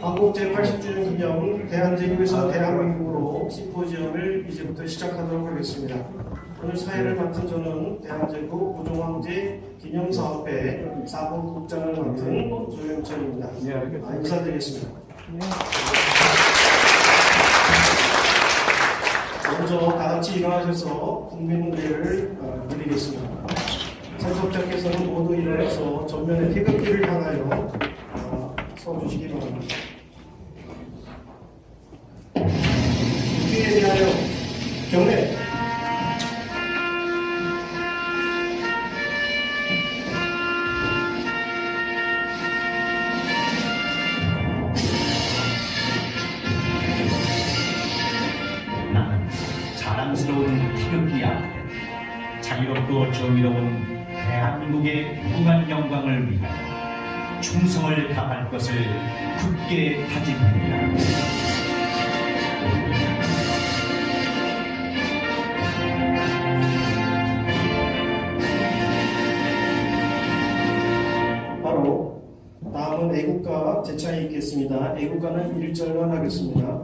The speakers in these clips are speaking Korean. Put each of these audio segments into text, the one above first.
한국 제80주년 기념 대한제국에서 대한민국으로 심포지엄을 이제부터 시작하도록 하겠습니다. 오늘 사회를 맡은 저는 대한제국 고종황제 기념사업회 사본국장을 맡은 조영철입니다. 인사드리겠습니다. 먼저 다같이 일어나셔서 국민문대를 드리겠습니다. 참석자께서는 모두 일어나서 전면의 태극기를 향하여 서주시기 바랍니다. 국기에 대하여 경례. 나는 자랑스러운 태극기야. 자유롭고 정의로운 대한민국의 무궁한 영광을 위하여 충성을 다할 것을 굳게 다짐합니다. 바로 다음은 애국가 제창이 있겠습니다. 애국가는 1절만 하겠습니다.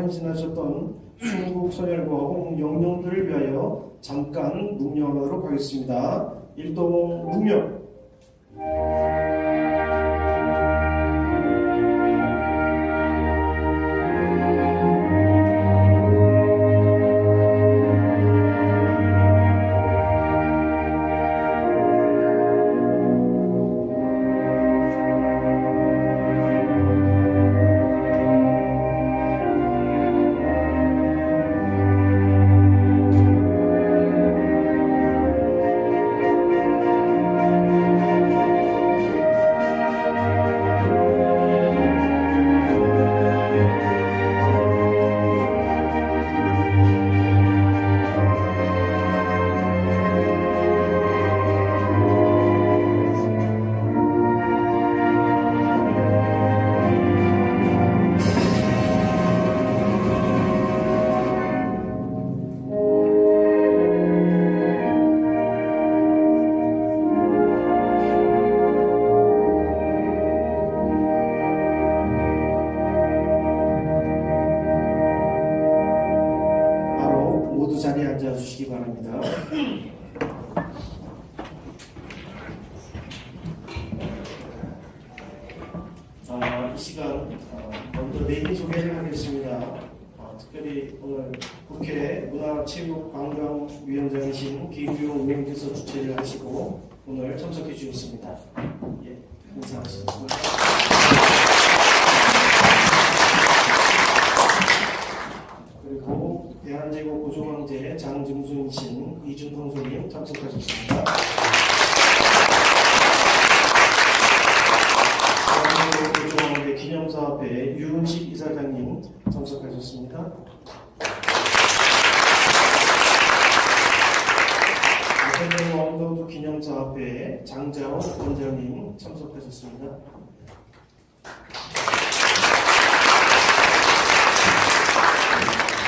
헌신하셨던 충북 선열과 홍영령들을 위하여 잠깐 묵념하도록 하겠습니다. 일동 묵념. 모두 자리에 앉아 주시기 바랍니다. 이 시간 먼저 내일 소개를 하겠습니다. 특별히 오늘 국회 문화체육관광위원장이신 김규용 의원님께서 주최를 하시고 오늘 참석해 주셨습니다. 예, 인사하시겠습니다. 그리고 대한제국 고종황제 장증순신 이준통 선생님 참석하셨습니다. 대한제국 고종황제 기념사업회 유은식 이사장님 참석하셨습니다. 세계 왕도주 기념사업회 장자원 원장님 참석하셨습니다.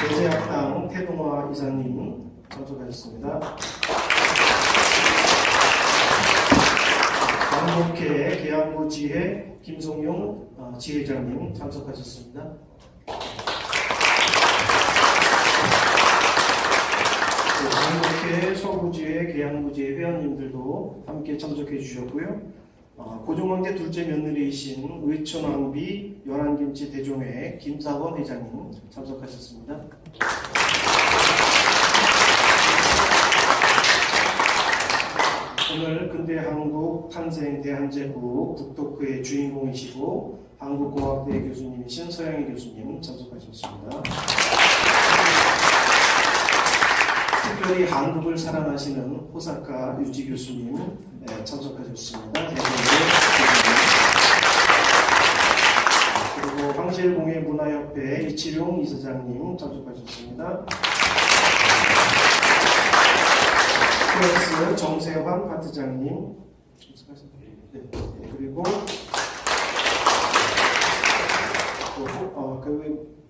대제학당 태동화 이사님 참석하셨습니다. 광복회 계양구지회 김송용 지회장님 참석하셨습니다. 분들도 함께 참석해 주셨고요. 고종황제 둘째 며느리이신 의천왕비 연안김치 대종회 김사건 회장님 참석하셨습니다. 오늘 근대 한국 탄생 대한제국 북토크의 주인공이시고 한국공학대 교수님이신 서영희 교수님 참석하셨습니다. 특별히 한국을 사랑하시는 호사카 유지 교수님 참석하셨습니다. 그리고 황실공예문화협회 이치룡 이사장님 참석하셨습니다. 프레스 정세환 파트장님 참석하셨습니다. 네, 그리고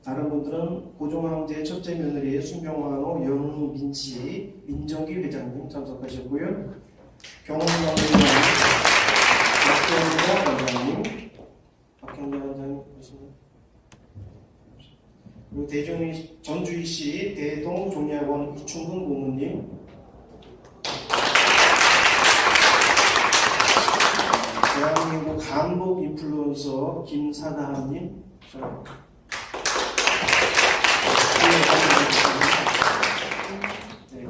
다른 분들은 고종황제 첫째 며느리 순병환호 영민치 민정기 회장님 참석하셨고요. 경험관리원 박경자 원장님 계십니다. 그리고 전주이시 대동 종야원 이충근 고문님, 대한민국 한복 인플루언서 김사다함님,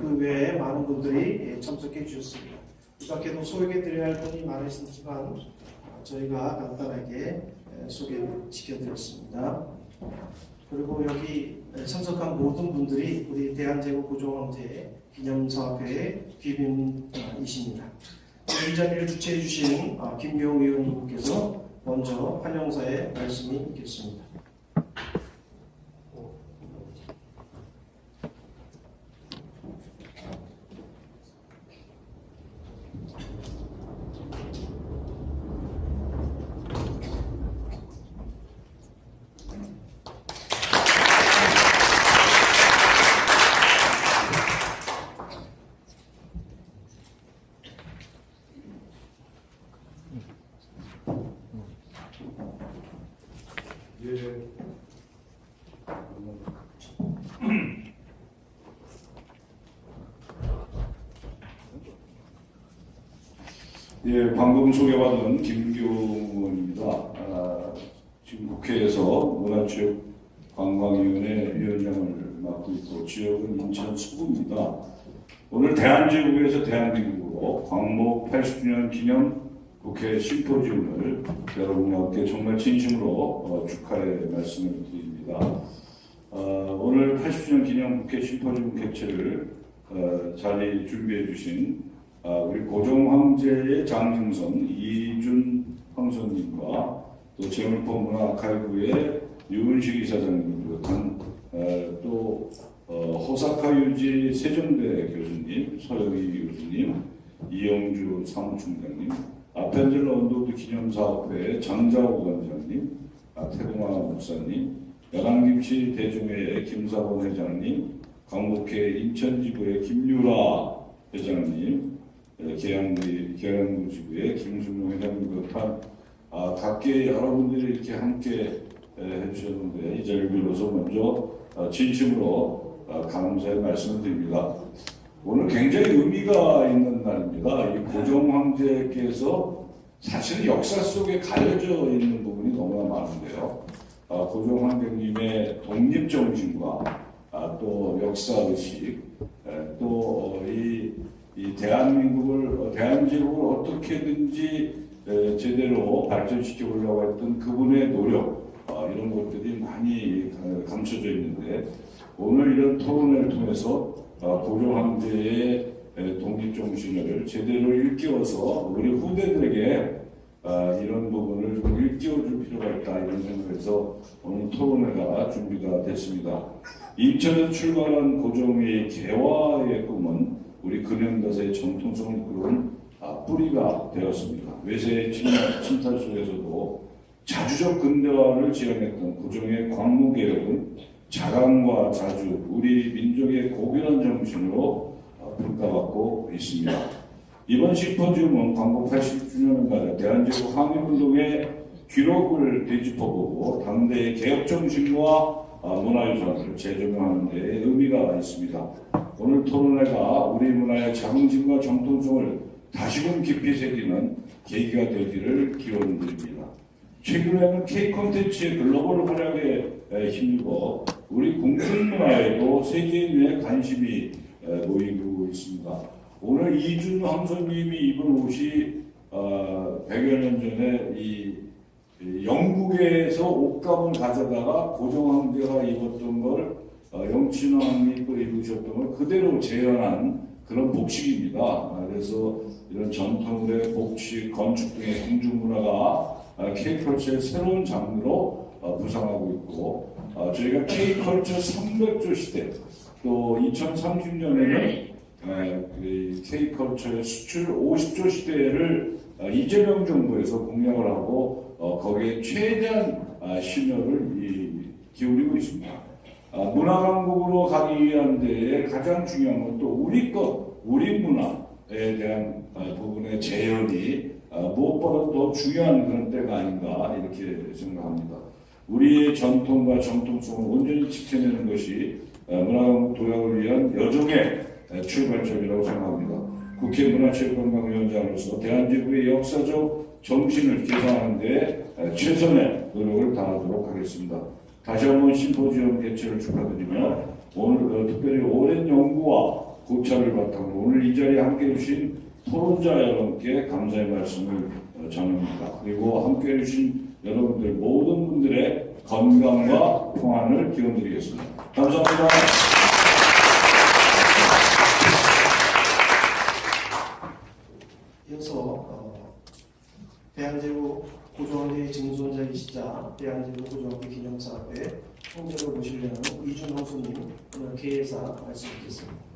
그 외에 많은 분들이 참석해 주셨습니다. 이 밖에도 소개드려야 할 분이 많으시지만 저희가 간단하게 소개시켜드렸습니다. 그리고 여기 참석한 모든 분들이 우리 대한제국 고종황제 기념사업회의 귀빈이십니다. 이 자리를 주최해 주신 김경우 의원님께서 먼저 환영사의 말씀이 있겠습니다. 방금 소개받은 김교훈입니다. 지금 국회에서 문화체육관광위원회 위원장을 맡고 있고 지역은 인천 서구입니다. 오늘 대한제국에서 대한민국으로 광복 80주년 기념 국회 심포지움을 여러분께 정말 진심으로 축하의 말씀을 드립니다. 오늘 80주년 기념 국회 심포지움 개최를 잘 준비해 주신 우리 고종황제의 장증선 이준 황선님과 또 재물포 문화아카이브의 유은식 이사장님을 비롯한 또 호사카 유지 세종대 교수님, 서영희 교수님, 이영주 사무총장님, 아펜젤러 언더우드 기념사업회 장자호 원장님, 태동아 목사님, 연안김치 대종회의 김사원 회장님, 강북회 인천지부의 김유라 회장님, 계양구 지부의 김순용 회장님 비롯한 각계 여러분들이 이렇게 함께 해주셨는데 이 자리를 빌어서 먼저 진심으로 감사의 말씀을 드립니다. 오늘 굉장히 의미가 있는 날입니다. 이 고종황제께서 사실 역사 속에 가려져 있는 부분이 너무나 많은데요. 고종황제님의 독립정신과 또 역사의식, 또 이 대한제국을 어떻게든지 제대로 발전시켜 보려고 했던 그분의 노력, 이런 것들이 많이 감춰져 있는데 오늘 이런 토론회를 통해서 고종황제의 독립정신을 제대로 일깨워서 우리 후대들에게 이런 부분을 좀 일깨워줄 필요가 있다 이런 생각에서 오늘 토론회가 준비가 됐습니다. 인천에서 출발한 고종의 개화의 꿈은 우리 근현대사의 정통성을 이끌어온 뿌리가 되었습니다. 외세의 침탈 속에서도 자주적 근대화를 지향했던 고종의 광무개혁은 자강과 자주, 우리 민족의 고귀한 정신으로 평가받고 있습니다. 이번 심포지움은 광복 80주년을 맞아 대한제국 항일운동의 기록을 되짚어보고 당대의 개혁정신과 문화유산을 재조명하는 데 의미가 있습니다. 오늘 토론회가 우리 문화의 자긍심과 정통성을 다시금 깊이 새기는 계기가 되기를 기원드립니다. 최근에는 K 콘텐츠의 글로벌 활약에 힘입어 우리 공중문화에도 세계인의 관심이 모이고 있습니다. 오늘 이준 황선님이 입은 옷이 100여 년 전에 이 영국에서 옷감을 가져다가 고종황제가 입었던 걸 영친왕이 또 입으셨던 걸 그대로 재현한 그런 복식입니다. 그래서 이런 전통의 복식, 건축 등의 공중문화가 K컬처의 새로운 장르로 부상하고 있고, 저희가 K컬처 300조 시대, 또 2030년에는 K컬처의 수출 50조 시대를 이재명 정부에서 공약을 하고 거기에 최대한 심혈을 기울이고 있습니다. 문화강국으로 가기 위한 데에 가장 중요한 건 또 우리 것, 우리 문화에 대한 부분의 재현이 무엇보다 더 중요한 그런 때가 아닌가 이렇게 생각합니다. 우리의 전통과 정통성을 온전히 지켜내는 것이 문화강국 도약을 위한 여정의 출발점이라고 생각합니다. 국회 문화체육관광위원장으로서 대한제국의 역사적 정신을 개선하는 데 최선의 노력을 다하도록 하겠습니다. 다시 한번 심포지엄 개최를 축하드리며 오늘 특별히 오랜 연구와 고찰을 바탕으로 오늘 이 자리에 함께해 주신 토론자 여러분께 감사의 말씀을 전합니다. 그리고 함께해 주신 여러분들 모든 분들의 건강과 평안을 기원드리겠습니다. 감사합니다. 이어서 대한제국 고종황제의 증손자이시자 대한제국 고종황제 기념사업회 총재로 모시려는 이준 황수님 오늘 개회사 말씀 듣겠습니다.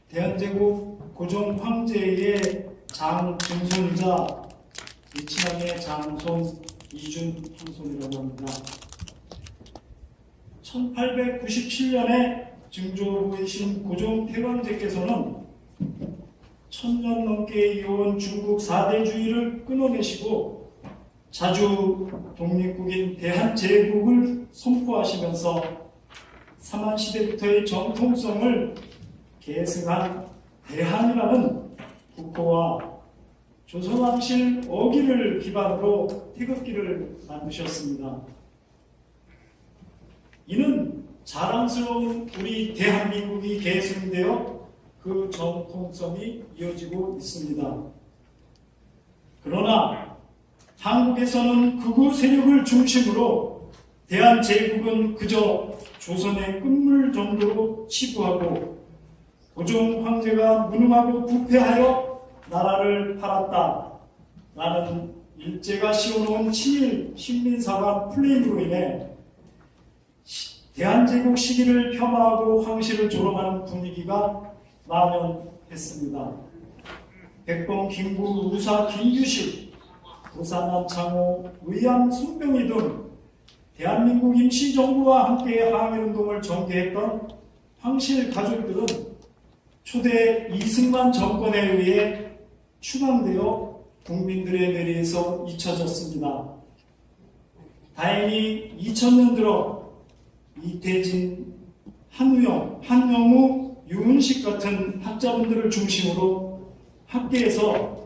대한제국 고종 황제의 장증손이자 이친왕의 장손 이준 황손이라고 합니다. 1897년에 증조부이신 고종 태광제께서는 1000년 넘게 이어온 중국 4대주의를 끊어내시고 자주 독립국인 대한제국을 선포하시면서 삼한시대부터의 정통성을 계승한 대한이라는 국호와 조선왕실 어기를 기반으로 태극기를 만드셨습니다. 이는 자랑스러운 우리 대한민국이 계승되어 그 정통성이 이어지고 있습니다. 그러나 한국에서는 극우 세력을 중심으로 대한제국은 그저 조선의 끝물 정도로 치부하고 고종 황제가 무능하고 부패하여 나라를 팔았다 라는 일제가 씌워놓은 친일 식민사관 플레임으로 인해 대한제국 시기를 폄하하고 황실을 조롱하는 분위기가 만연했습니다. 백범, 김구, 우사, 김규식, 부산남 창호, 의암, 손병희 등 대한민국 임시정부와 함께 항일운동을 전개했던 황실 가족들은 초대 이승만 정권에 의해 추방되어 국민들의 뇌리에서 잊혀졌습니다. 다행히 2000년 들어 이태진, 한우영, 한영우, 유은식 같은 학자분들을 중심으로 학계에서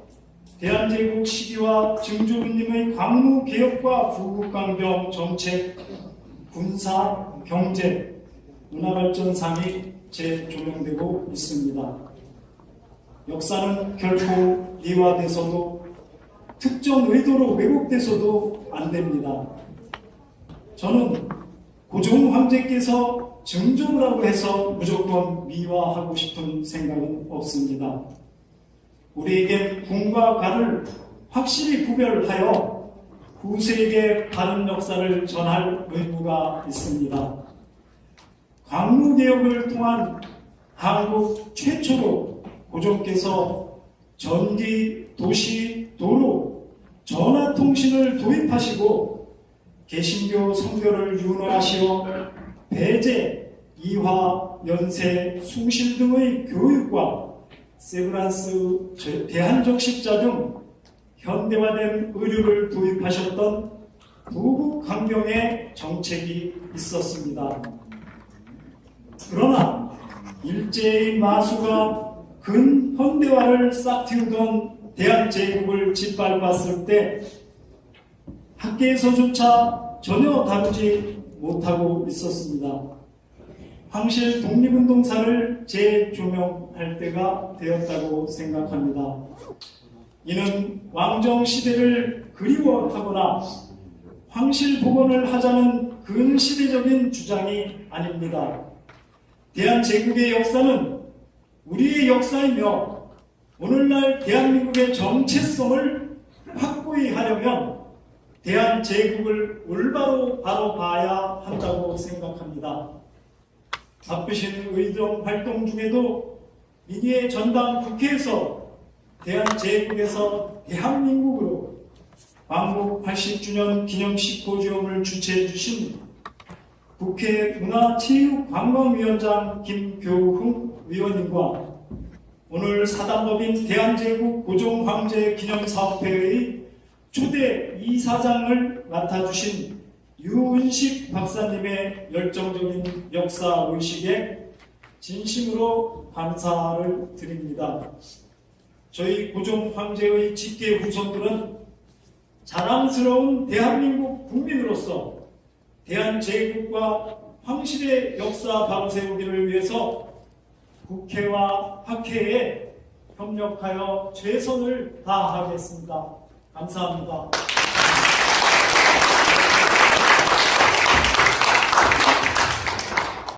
대한제국 시기와 증조부님의 광무개혁과 부국강병 정책, 군사, 경제, 문화발전상이 재조명되고 있습니다. 역사는 결코 미화돼서도 특정 의도로 왜곡돼서도 안 됩니다. 저는 고종 황제께서 증조부라고 해서 무조건 미화하고 싶은 생각은 없습니다. 우리에겐 궁과 가를 확실히 구별하여 후세에게 바른 역사를 전할 의무가 있습니다. 광무개혁을 통한 한국 최초로 고종께서 전기, 도시, 도로, 전화통신을 도입하시고 개신교 선교를 윤화하시어 배제, 이화, 연세, 숭실 등의 교육과 세브란스 대한적십자 등 현대화된 의료를 도입하셨던 부국 강병의 정책이 있었습니다. 그러나 일제의 마수가 근현대화를 싹틔우던 대한제국을 짓밟았을 때 학계에서조차 전혀 다루지 못하고 있었습니다. 황실 독립운동사를 재조명할 때가 되었다고 생각합니다. 이는 왕정시대를 그리워하거나 황실복원을 하자는 근시대적인 주장이 아닙니다. 대한제국의 역사는 우리의 역사이며 오늘날 대한민국의 정체성을 확고히 하려면 대한제국을 올바로 바라봐야 한다고 생각합니다. 바쁘신 의정 활동 중에도 민의의 전당 국회에서 대한제국에서 대한민국으로 광복 80주년 기념식 고지험을 주최해 주신 국회 문화체육관광위원장 김교흥 위원님과 오늘 사단법인 대한제국 고종황제 기념사업회의 초대 이사장을 맡아주신 유은식 박사님의 열정적인 역사의식에 진심으로 감사를 드립니다. 저희 고종황제의 직계 후손들은 자랑스러운 대한민국 국민으로서 대한제국과 황실의 역사 바로세우기를 위해서 국회와 학회에 협력하여 최선을 다하겠습니다. 감사합니다.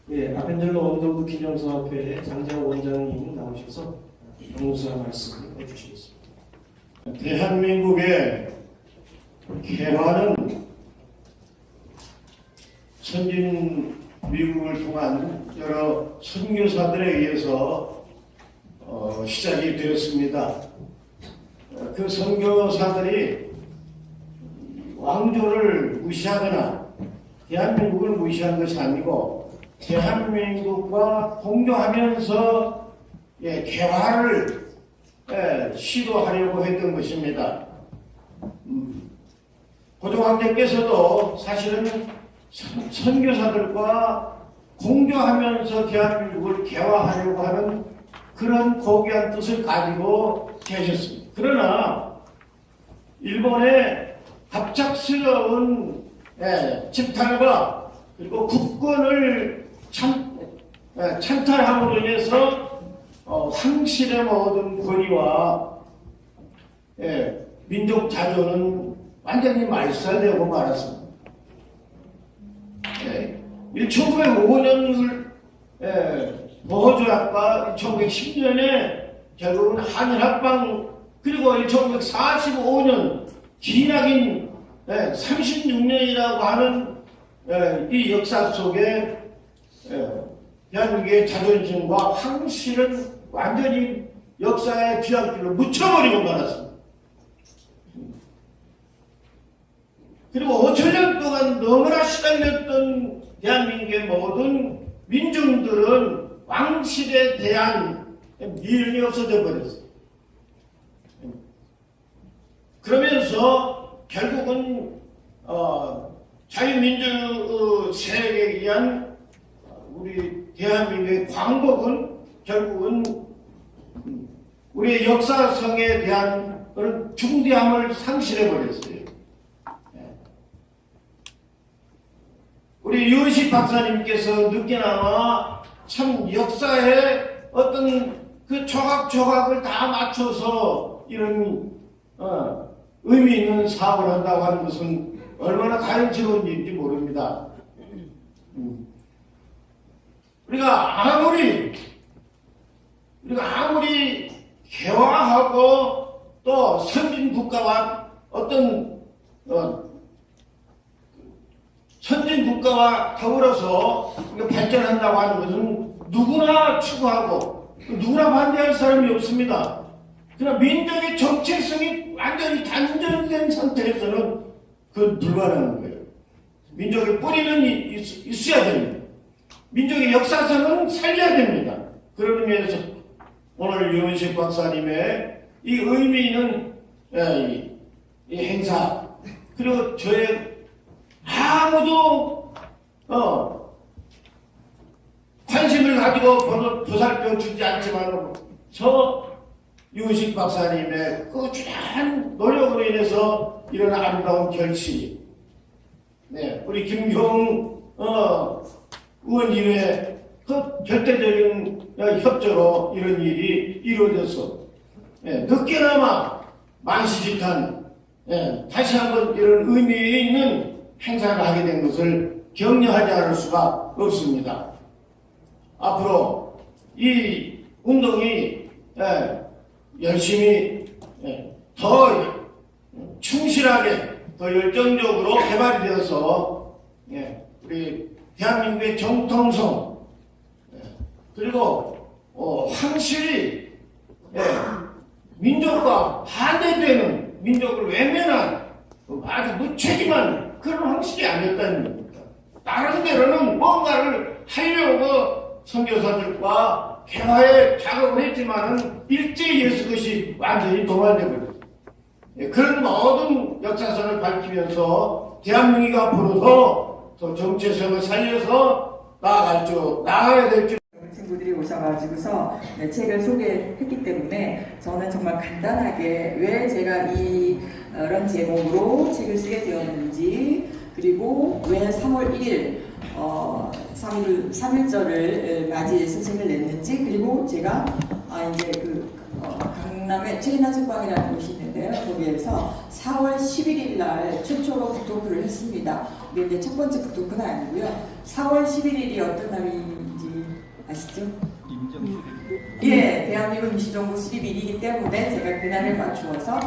예, 아펜젤로 원더우드 기념사업회 장재호 원장님 나오셔서 경사 말씀을 해주시겠습니다. 대한민국의 개화는 선진 미국을 통한 여러 선교사들에 의해서 시작이 되었습니다. 그 선교사들이 왕조를 무시하거나 대한민국을 무시한 것이 아니고 대한민국과 동조하면서 개화를 시도하려고 했던 것입니다. 고종황제께서도 사실은 선교사들과 공조하면서 대한민국을 개화하려고 하는 그런 고귀한 뜻을 가지고 계셨습니다. 그러나 일본의 갑작스러운 집탈과 그리고 국권을 찬탈함으로 인해서 황실의 모든 권위와 민족 자존은 완전히 말살되고 말았습니다. 1905년을 보호조약과 1910년에 결국은 한일합방 그리고 1945년 기나긴 36년이라고 하는 이 역사 속에 대한민국의 자존심과 황실은 완전히 역사의 뒤안길로 묻혀버리고 말았습니다. 그리고 5천년 동안 너무나 시달렸던 대한민국의 모든 민중들은 왕실에 대한 미련이 없어져 버렸어요. 그러면서 결국은 자유민주 세력에 의한 우리 대한민국의 광복은 결국은 우리의 역사성에 대한 그런 중대함을 상실해 버렸어요. 우리 유은식 박사님께서 늦게나마 참 역사의 어떤 그 조각조각을 다 맞춰서 이런 의미 있는 사업을 한다고 하는 것은 얼마나 가연스러운 일인지 모릅니다. 우리가 아무리 개화하고 또 선진 국가와 어떤 선진 국가와 더불어서 발전한다고 하는 것은 누구나 추구하고 누구나 반대할 사람이 없습니다. 그러나 민족의 정체성이 완전히 단절된 상태에서는 그건 불가능한 거예요. 민족의 뿌리는 있어야 됩니다. 민족의 역사성은 살려야 됩니다. 그런 의미에서 오늘 유은식 박사님의 이 의미 있는 이 행사, 그리고 저의 아무도 관심을 가지고 보살펴 주지 않지만 저 유은식 박사님의 꾸준한 노력으로 인해서 이런 아름다운 결실, 우리 김경 의원님의 그 절대적인 협조로 이런 일이 이루어져서 늦게나마 만시직한 다시 한번 이런 의미 있는 행사를 하게 된 것을 격려하지 않을 수가 없습니다. 앞으로 이 운동이 열심히 더 충실하게 더 열정적으로 개발이 되어서 우리 대한민국의 정통성 그리고 확실히 민족과 반대되는 민족을 외면한 아주 무책임한 그런 황실이 아니었다는 겁니다. 나름대로는 뭔가를 하려고 선교사들과 개화에 작업을 했지만은 일제히에서 그것이 완전히 도말되버렸습니다. 그런 모든 역사선을 밝히면서 대한민국이 앞으로도 더 정체성을 살려서 나아가야 될 줄. 친구들이 오셔가지고서 책을 소개했기 때문에 저는 정말 간단하게 왜 제가 이런 제목으로 책을 쓰게 되었는지, 그리고 왜 3월 1일 3.1절을 맞이해서 책을 냈는지, 그리고 제가 이제 강남에 체리나책방이라는 곳이 있는데요. 거기에서 4월 11일 날 최초로 북토크를 했습니다. 이게 이제 첫 번째 북토크는 아니고요. 4월 11일이 어떤 날인지 아시죠? 예, 대한민국 임시정부 수립일이기 때문에 제가 그날에 맞추어서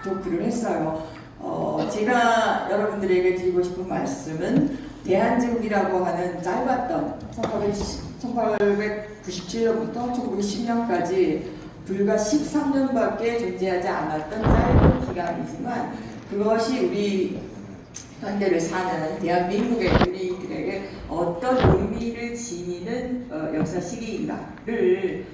북토크를 했어요. 제가 여러분들에게 드리고 싶은 말씀은 대한제국이라고 하는 짧았던 1897년부터 1910년까지 불과 13년밖에 존재하지 않았던 짧은 기간이지만 그것이 우리 현대를 사는 대한민국의 우리들에게 어떤 의미를 지니는 역사 시기인가를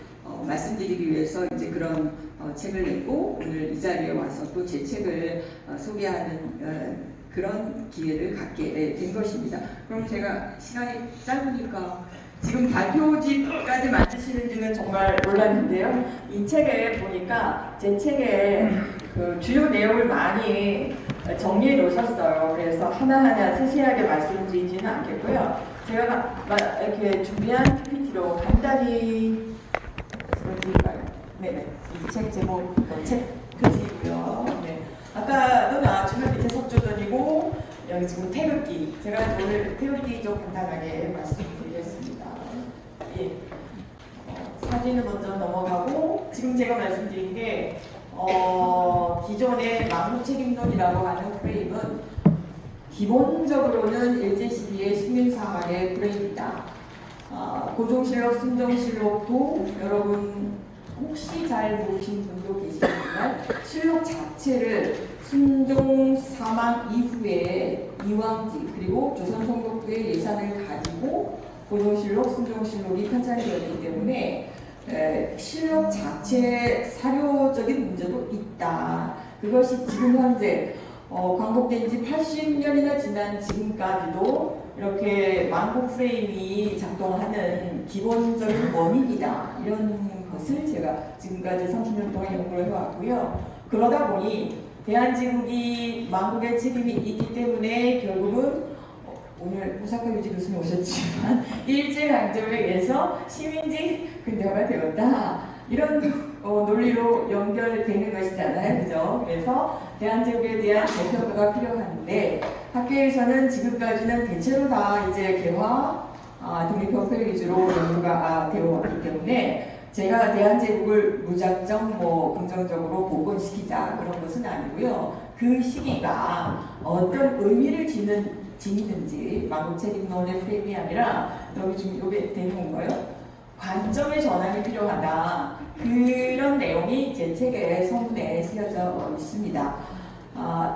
말씀드리기 위해서 이제 그런 책을 냈고, 오늘 이 자리에 와서 또 제 책을 소개하는 그런 기회를 갖게 된 것입니다. 그럼 제가 시간이 짧으니까 지금 발표지까지 만드시는지는 정말 몰랐는데요. 이 책에 보니까 제 책에 그 주요 내용을 많이 정리해 놓으셨어요. 그래서 하나하나 세세하게 말씀드리지는 않겠고요. 제가 이렇게 준비한 PPT로 간단히 보여드릴까요? 네네. 이 책 제목, 책 표지고요. 네. 아까도 나왔지만 밑에 석조전이고 여기 지금 태극기. 제가 오늘 태극기 좀 간단하게 말씀드리겠습니다. 예. 사진을 먼저 넘어가고, 지금 제가 말씀드린 게 기존의 망국책임론이라고 하는 프레임은 기본적으로는 일제시대의 식민사관의 프레임이다. 고종실록, 순정실록도 여러분 혹시 잘 모르신 분도 계시지만 실록 자체를 순종 사망 이후에 이왕지 그리고 조선성독부의 예산을 가지고 고종실록, 순종실록이 편찬이 되었기 때문에 실록 자체 사료적인 문제도 있다. 그것이 지금 현재 광복된 지 80년이나 지난 지금까지도 이렇게 망국 프레임이 작동하는 기본적인 원인이다. 이런 것을 제가 지금까지 30년 동안 연구를 해왔고요. 그러다 보니 대한제국이 망국의 책임이 있기 때문에 결국은 오늘 호사카 유지 교수님 오셨지만 일제강점에 의해서 시민지 근대화가 되었다. 이런 논리로 연결되는 것이잖아요. 그죠? 그래서 대한제국에 대한 재평가가 필요한데 학계에서는 지금까지는 대체로 다 이제 개화, 독립협회 위주로 연구가 되어 왔기 때문에 제가 대한제국을 무작정 긍정적으로 복원시키자 그런 것은 아니고요. 그 시기가 어떤 의미를 지니는지 망국책임론의 프레임이 아니라 여기 지금 이게 되는 건가요? 관점의 전환이 필요하다. 그런 내용이 제 책의 서문에 쓰여져 있습니다.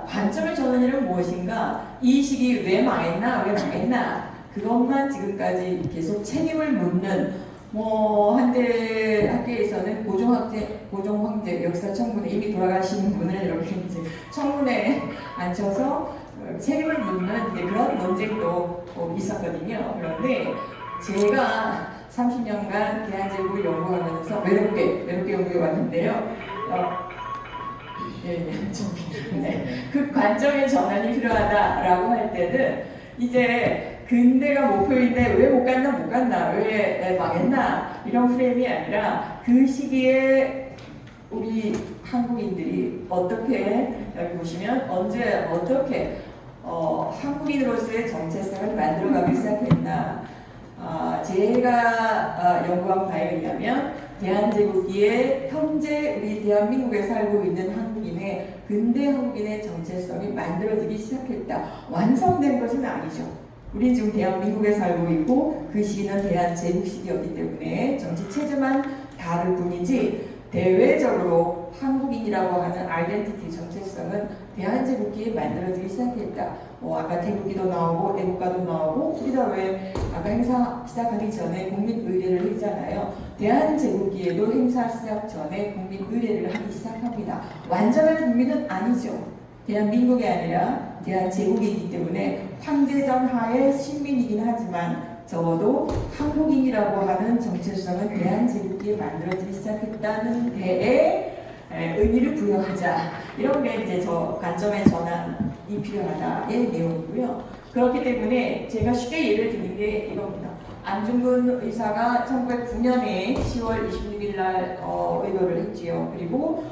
관점의 전환이란 무엇인가? 이 시기 왜 망했나? 왜 망했나? 그것만 지금까지 계속 책임을 묻는 한때 학계에서는 고종황제 역사 청문회 이미 돌아가시는 분을 이렇게 이제 청문회에 앉혀서 책임을 묻는 그런 논쟁도 있었거든요. 그런데 제가 30년간 대한제국을 연구하면서 외롭게 연구해 왔는데요. 그 관점의 전환이 필요하다라고 할 때는 이제 근대가 목표인데 왜 못 갔나, 왜 망했나 이런 프레임이 아니라 그 시기에 우리 한국인들이 어떻게 여기 보시면 언제 어떻게 한국인으로서의 정체성을 만들어가기 시작했나. 제가 연구한 바에 의하면 대한제국기에 현재 우리 대한민국에 살고 있는 한국인의 근대 한국인의 정체성이 만들어지기 시작했다. 완성된 것은 아니죠. 우리 지금 대한민국에 살고 있고 그 시기는 대한제국 시기였기 때문에 정치 체제만 다를 뿐이지 대외적으로 한국인이라고 하는 아이덴티티 정체성은 대한제국기에 만들어지기 시작했다. 아까 태국기도 나오고 애국가도 나오고 우리가 왜 아까 행사 시작하기 전에 국민의례를 했잖아요. 대한제국기에도 행사 시작 전에 국민의례를 하기 시작합니다. 완전한 국민은 아니죠. 대한민국이 아니라 대한제국이기 때문에 황제전 하에 시민이긴 하지만 적어도 한국인이라고 하는 정체성은 대한제국기에 만들어지기 시작했다는 데에 의미를 부여하자. 이런 게 이제 저 관점의 전환이 필요하다의 내용이고요. 그렇기 때문에 제가 쉽게 예를 드는 게 이겁니다. 안중근 의사가 1909년에 10월 26일 날 의거를 했지요. 그리고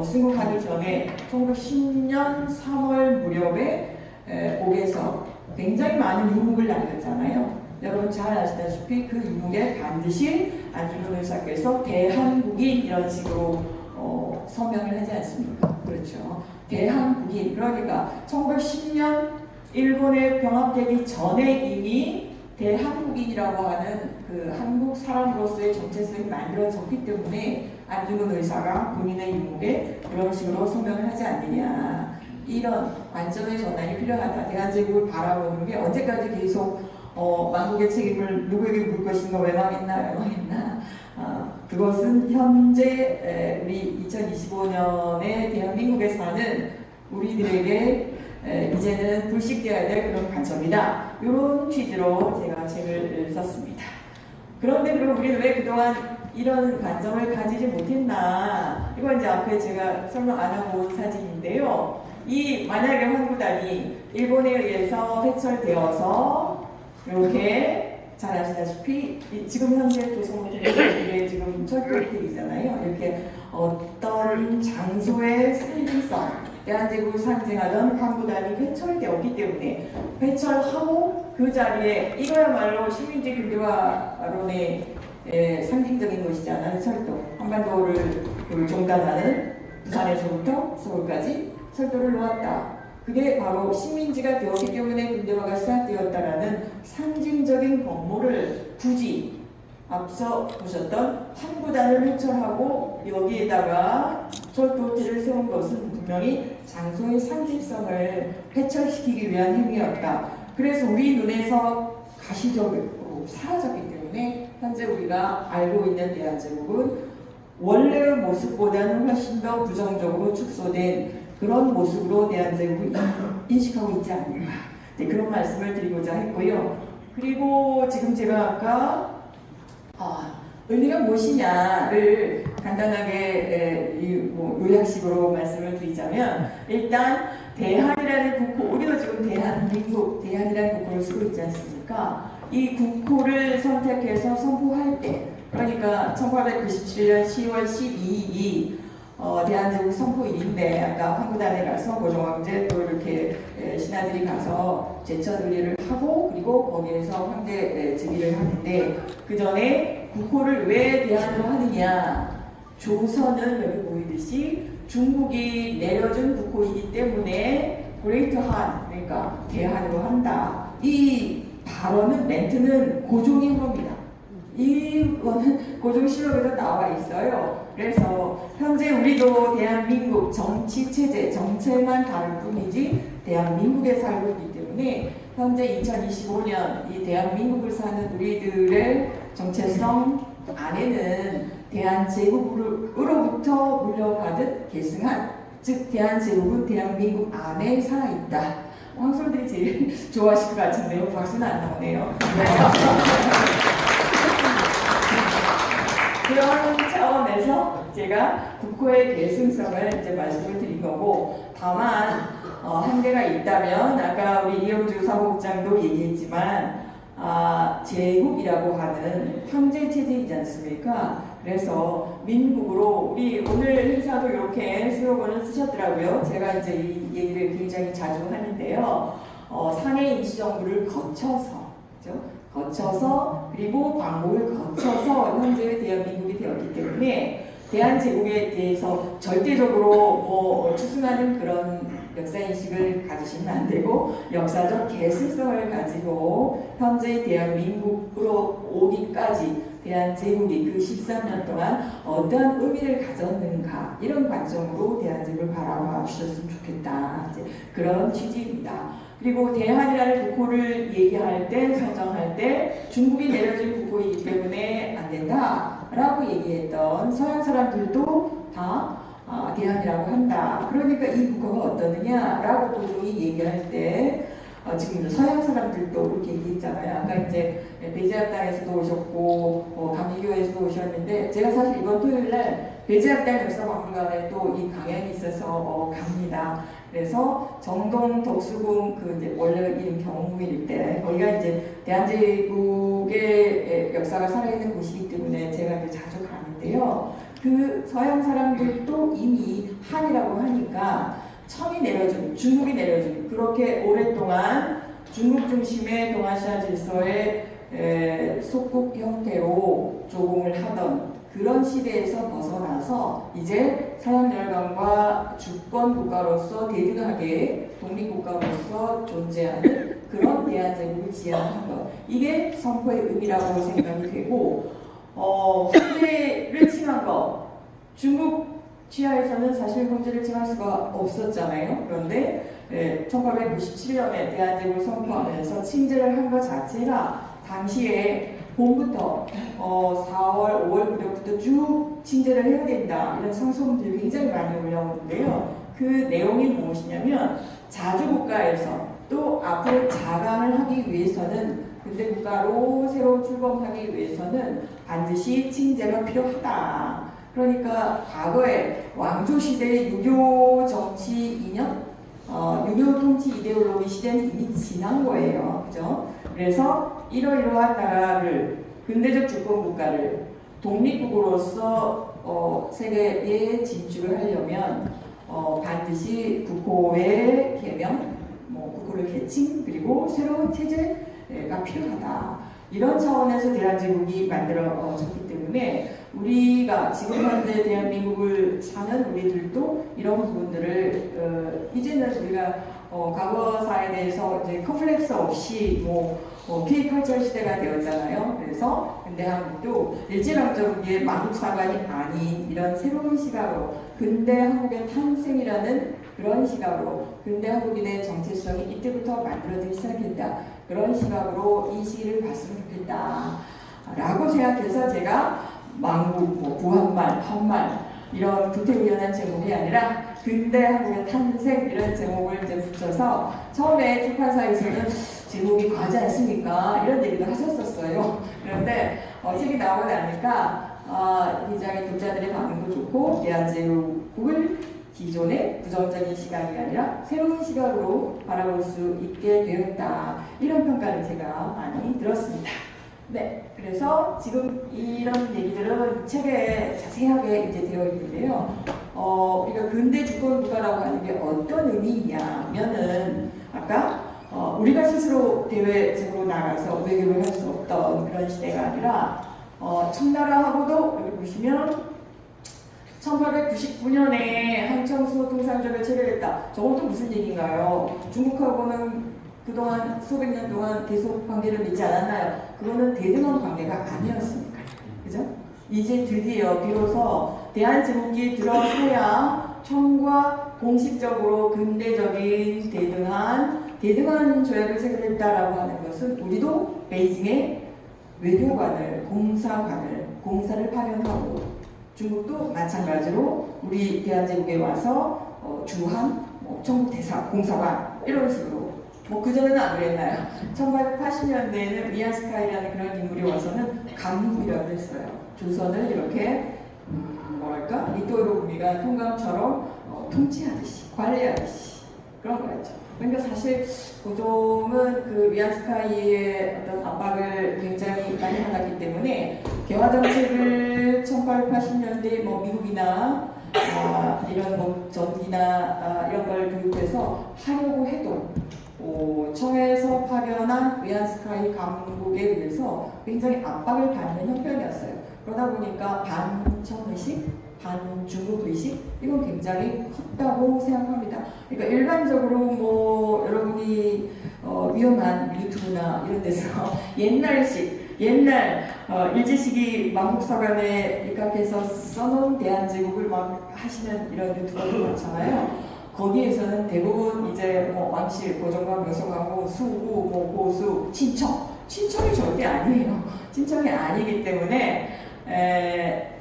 순국하기 전에 1910년 3월 무렵에 옥에서 굉장히 많은 유목을 남겼잖아요. 여러분 잘 아시다시피 그 유목에 반드시 안중근 의사께서 대한국인 이런 식으로 서명을 하지 않습니까? 그렇죠. 대한국인. 그러니까 1910년 일본에 병합되기 전에 이미 대한국인이라고 하는 그 한국 사람으로서의 정체성이 만들어졌기 때문에 안중근 의사가 본인의 유목에 그런 식으로 서명을 하지 않느냐. 이런 관점의 전환이 필요하다. 대한제국을 바라보는 게 언제까지 계속 만국의 책임을 누구에게 물 것인가, 왜 망했나. 그것은 현재 우리 2025년에 대한민국에 사는 우리들에게 이제는 불식되어야 될 그런 관점이다. 이런 취지로 제가 책을 썼습니다. 그런데 그럼 우리는 왜 그동안 이런 관점을 가지지 못했나? 이건 이제 앞에 제가 설명 안 하고 온 사진인데요. 이 만약에 황구단이 일본에 의해서 폐철되어서 이렇게 잘 아시다시피 지금 현재 조선호텔이 지금 철도호텔이잖아요. 이렇게 어떤 장소의 상징성, 대한제국을 상징하던 황구단이 폐철되었기 때문에 폐철하고 그 자리에 이거야말로 식민지 근대화론의 상징적인 것이잖아요. 철도. 한반도를 종단하는 부산에서부터 서울까지 철도를 놓았다. 그게 바로 식민지가 되었기 때문에 근대화가 시작되었다라는 상징적인 건물을 굳이 앞서 보셨던 황구단을 회철하고 여기에다가 철도호텔을 세운 것은 분명히 장소의 상징성을 회철시키기 위한 행위였다. 그래서 우리 눈에서 가시적으로 사라졌기 때문에 현재 우리가 알고 있는 대한제국은 원래의 모습보다는 훨씬 더 부정적으로 축소된 그런 모습으로 대한제국을 인식하고 있지 않는가. 네, 그런 말씀을 드리고자 했고요. 그리고 지금 제가 아까 의미가 무엇이냐를 간단하게 요약식으로 말씀을 드리자면 일단 대한이라는 국호, 우리도 지금 대한민국, 대한이라는 국호를 쓰고 있지 않습니까? 이 국호를 선택해서 선포할 때 그러니까 1897년 10월 12일이 대한제국 선포일인데 아까 황구단에 가서 고종황제 또 이렇게 신하들이 가서 제천 의례를 하고 그리고 거기에서 황제 즉위를 하는데 그 전에 국호를 왜 대한으로 하느냐. 조선은 여기 보이듯이 중국이 내려준 국호이기 때문에 그레이트 한, 그러니까 대한으로 한다. 이 발언은 멘트는 고종이 한 겁니다. 이거는 고종실록에도 나와 있어요. 그래서 현재 우리도 대한민국 정치 체제, 정체만 다를 뿐이지 대한민국에 살고 있기 때문에 현재 2025년 이 대한민국을 사는 우리들의 정체성 안에는 대한제국으로부터 물려받은 계승한, 즉 대한제국은 대한민국 안에 살아있다. 황솔들이 제일 좋아하실 것 같은데요. 박수는 안 나오네요. 그런 차원에서 제가 국호의 계승성을 이제 말씀을 드린 거고, 다만 한계가 있다면 아까 우리 이영주 사무국장도 얘기했지만 제국이라고 하는 황제 체제이지 않습니까? 그래서 민국으로 우리 오늘 행사도 이렇게 슬로건을 쓰셨더라고요. 제가 이제 이 얘기를 굉장히 자주 하는데요. 상해 임시정부를 거쳐서 그리고 광복을 거쳐서 현재의 대한민국이 되었기 때문에 대한제국에 대해서 절대적으로 추승하는 그런 역사인식을 가지시면 안 되고 역사적 계승성을 가지고 현재 대한민국으로 오기까지 대한제국이 그 13년 동안 어떠한 의미를 가졌는가 이런 관점으로 대한제국을 바라봐 주셨으면 좋겠다. 이제 그런 취지입니다. 그리고 대한이라는 국호를 얘기할 때, 선정할 때 중국이 내려준 국호이기 때문에 안 된다라고 얘기했던 서양 사람들도 다 대한이라고 한다. 그러니까 이 국호가 어떠느냐라고 고종이 얘기할 때 지금 서양 사람들도 그렇게 얘기했잖아요. 아까 이제 배제학당에서도 오셨고 감리교에서도 오셨는데 제가 사실 이번 토요일날 배제학당 역사박물관에 또 이 강연이 있어서 갑니다. 그래서 정동 덕수궁 그 이제 원래 이름 경무일 때 거기가 이제 대한제국의 역사가 살아있는 곳이기 때문에 제가 이제 자주 가는데요. 그 서양 사람들도 이미 한이라고 하니까 청이 내려준, 중국이 내려준 그렇게 오랫동안 중국 중심의 동아시아 질서의 속국 형태로 조공을 하던 그런 시대에서 벗어나서 이제 서양 열강과 주권 국가로서 대등하게 독립국가로서 존재하는 그런 대한제국을 지향한 것, 이게 선포의 의미라고 생각이 되고 황제를 칭한 것, 중국 치하에서는 사실 황제를 칭할 수가 없었잖아요. 그런데 1897년에 대한제국을 선포하면서 칭제를 한 것 자체가 당시에 봄부터 4월, 5월 무렵부터 쭉 칭제를 해야 된다 이런 상소문들이 굉장히 많이 올라오는데요. 그 내용이 무엇이냐면 자주국가에서 또 앞으로 자강을 하기 위해서는 근대 국가로 새로 출범하기 위해서는 반드시 칭제가 필요하다. 그러니까 과거에 왕조 시대의 유교 정치 이념, 유교 통치 이데올로기 시대는 이미 지난 거예요. 그죠? 그래서 이러이러한 나라를 근대적 주권 국가를 독립국으로서 세계에 진출을 하려면 반드시 국호의 개명, 국호를 개칭 그리고 새로운 체제가 필요하다. 이런 차원에서 대한제국이 만들어졌기 때문에 우리가 지금 현재 대한민국을 사는 우리들도 이런 부분들을 이제는 우리가 과거사에 대해서 이제 컴플렉스 없이 K컬처 시대가 되었잖아요. 그래서 근대 한국도 일제강점기의 만국사관이 아닌 이런 새로운 시각으로 근대 한국의 탄생이라는 그런 시각으로 근대 한국인의 정체성이 이때부터 만들어지기 시작했다. 그런 시각으로 이 시기를 봤으면 좋겠다 라고 생각해서 제가 망국, 부한말, 한말 이런 구태의연한 제목이 아니라 근대 한국의 탄생 이런 제목을 이제 붙여서 처음에 출판사에서는 제목이 과하지 않습니까? 이런 얘기도 하셨었어요. 그런데 책이 나오고 나니까 굉장히 독자들의 반응도 좋고 대한제국을 기존의 부정적인 시각이 아니라 새로운 시각으로 바라볼 수 있게 되었다. 이런 평가를 제가 많이 들었습니다. 네, 그래서 지금 이런 얘기들은 책에 자세하게 이제 되어 있는데요. 우리가 근대 주권 국가라고 하는 게 어떤 의미냐면은 아까 우리가 스스로 대외적으로 나가서 외교를 할 수 없던 그런 시대가 아니라 청나라하고도 여기 보시면 1899년에 한청수 통상적을 체결했다. 저건 또 무슨 얘기인가요? 중국하고는 그동안 수백 년 동안 계속 관계를 맺지 않았나요? 그거는 대등한 관계가 아니었으니까. 그죠? 이제 드디어 비로소 대한제국이 들어서야 청과 공식적으로 근대적인 대등한 조약을 체결했다라고 하는 것은 우리도 베이징에 외교관을, 공사를 파견하고 중국도 마찬가지로 우리 대한제국에 와서 주한, 청국대사, 공사관 이런 식으로 그전에는 안 그랬나요? 1880년대에는 미안스카이라는 그런 인물이 와서는 감국이라고 했어요. 조선을 이렇게 뭐랄까 리토르 구미가 통감처럼 통치하듯이 관리하듯이 그런 거였죠. 그러니까 사실 고종은 그 미안스카이의 어떤 압박을 굉장히 많이 받았기 때문에 개화 정책을 1880년대 미국이나 이런 전기나 이런 걸 도입해서 하려고 해도 청에서 파견한 미안스카이 감국에 의해서 굉장히 압박을 받는 형편이었어요. 그러다 보니까 반청의식, 반중국의식 이건 굉장히 컸다고 생각합니다. 그러니까 일반적으로 여러분이 위험한 유튜브나 이런 데서 옛날 일제시기 만국사관에 입각해서 써놓은 대한제국을 막 하시는 이런 유튜버들 많잖아요. 거기에서는 대부분 이제 왕실, 고종과 명성하고 수구, 고수, 친청이 절대 아니에요. 친청이 아니기 때문에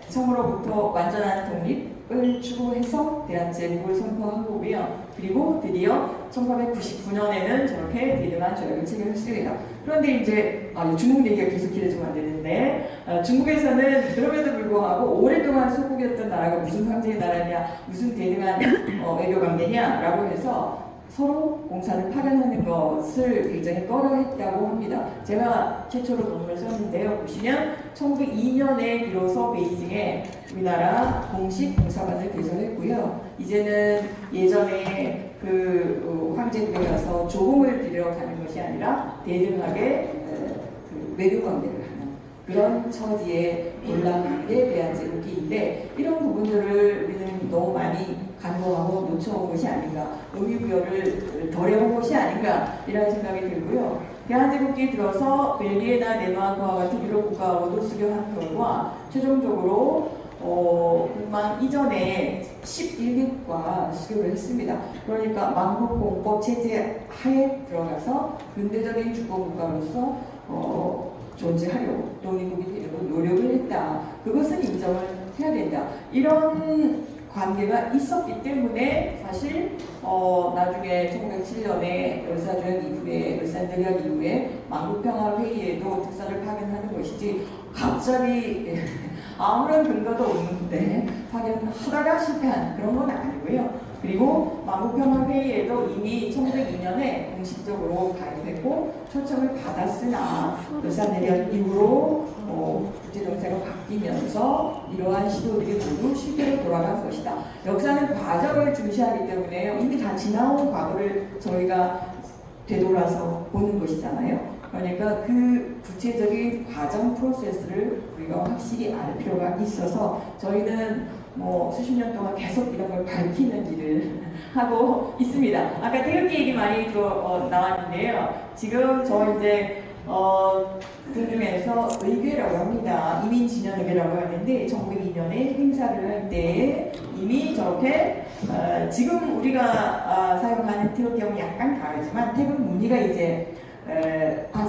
청으로부터 완전한 독립을 추구해서 대한제국을 선포한 거고요. 그리고 드디어 1899년에는 저렇게 대등한 조약을 체결했습니다. 그런데 이제 중국 얘기가 계속 길어지면 안 되는데 중국에서는 그럼에도 불구하고 오랫동안 소국이었던 나라가 무슨 황제의 나라냐, 무슨 대등한 외교 관계냐라고 해서 서로 공사를 파견하는 것을 굉장히 꺼려했다고 합니다. 제가 최초로 논문을 썼는데요. 보시면 1902년에 비로소 베이징에 우리나라 공식 공사관을 개설했고요. 이제는 예전에 그 황제국에 가서 조공을 들여 가는 것이 아니라 대등하게 외교 관계를 하는 그런 처지에 올라간 게 대한제국인데 이런 부분들을 우리는 너무 많이 간과하고 놓쳐온 것이 아닌가, 의미부여를 덜해온 것이 아닌가 이런 생각이 들고요. 대한제국이 들어서 벨기에나 덴마크와 같은 유럽 국가하고도 수교한 결과 최종적으로 국방 이전에 11개국과 수교를 했습니다. 그러니까 만국공법 체제 하에 들어가서 근대적인 주권국가로서 존재하려고 독립국이 되려고 노력을 했다. 그것은 인정을 해야 된다. 이런 관계가 있었기 때문에 사실 나중에 1907년에 열사조약 이후에 열산대결 이후에 만국평화회의에도 특사를 파견하는 것이지 갑자기 아무런 근거도 없는데 파견하다가 실패한 그런 건 아니고요. 그리고 만국평화회의에도 이미 1902년에 공식적으로 가입했고 초청을 받았으나 열산대결 이후로 국제정세가 바뀌면서 이러한 시도들이 모두 실패로 돌아간 것이다. 역사는 과정을 중시하기 때문에 이미 다 지나온 과거를 저희가 되돌아서 보는 것이잖아요. 그러니까 그 구체적인 과정 프로세스를 우리가 확실히 알 필요가 있어서 저희는 수십 년 동안 계속 이런 걸 밝히는 일을 하고 있습니다. 아까 태극기 얘기 많이 나왔는데요. 지금 저 이제 궁중에서 의궤라고 합니다. 이민진연의궤라고 하는데 1902년에 행사를 할 때 이미 저렇게 지금 우리가 사용하는 태극기하고 약간 다르지만 태극 무늬가 이제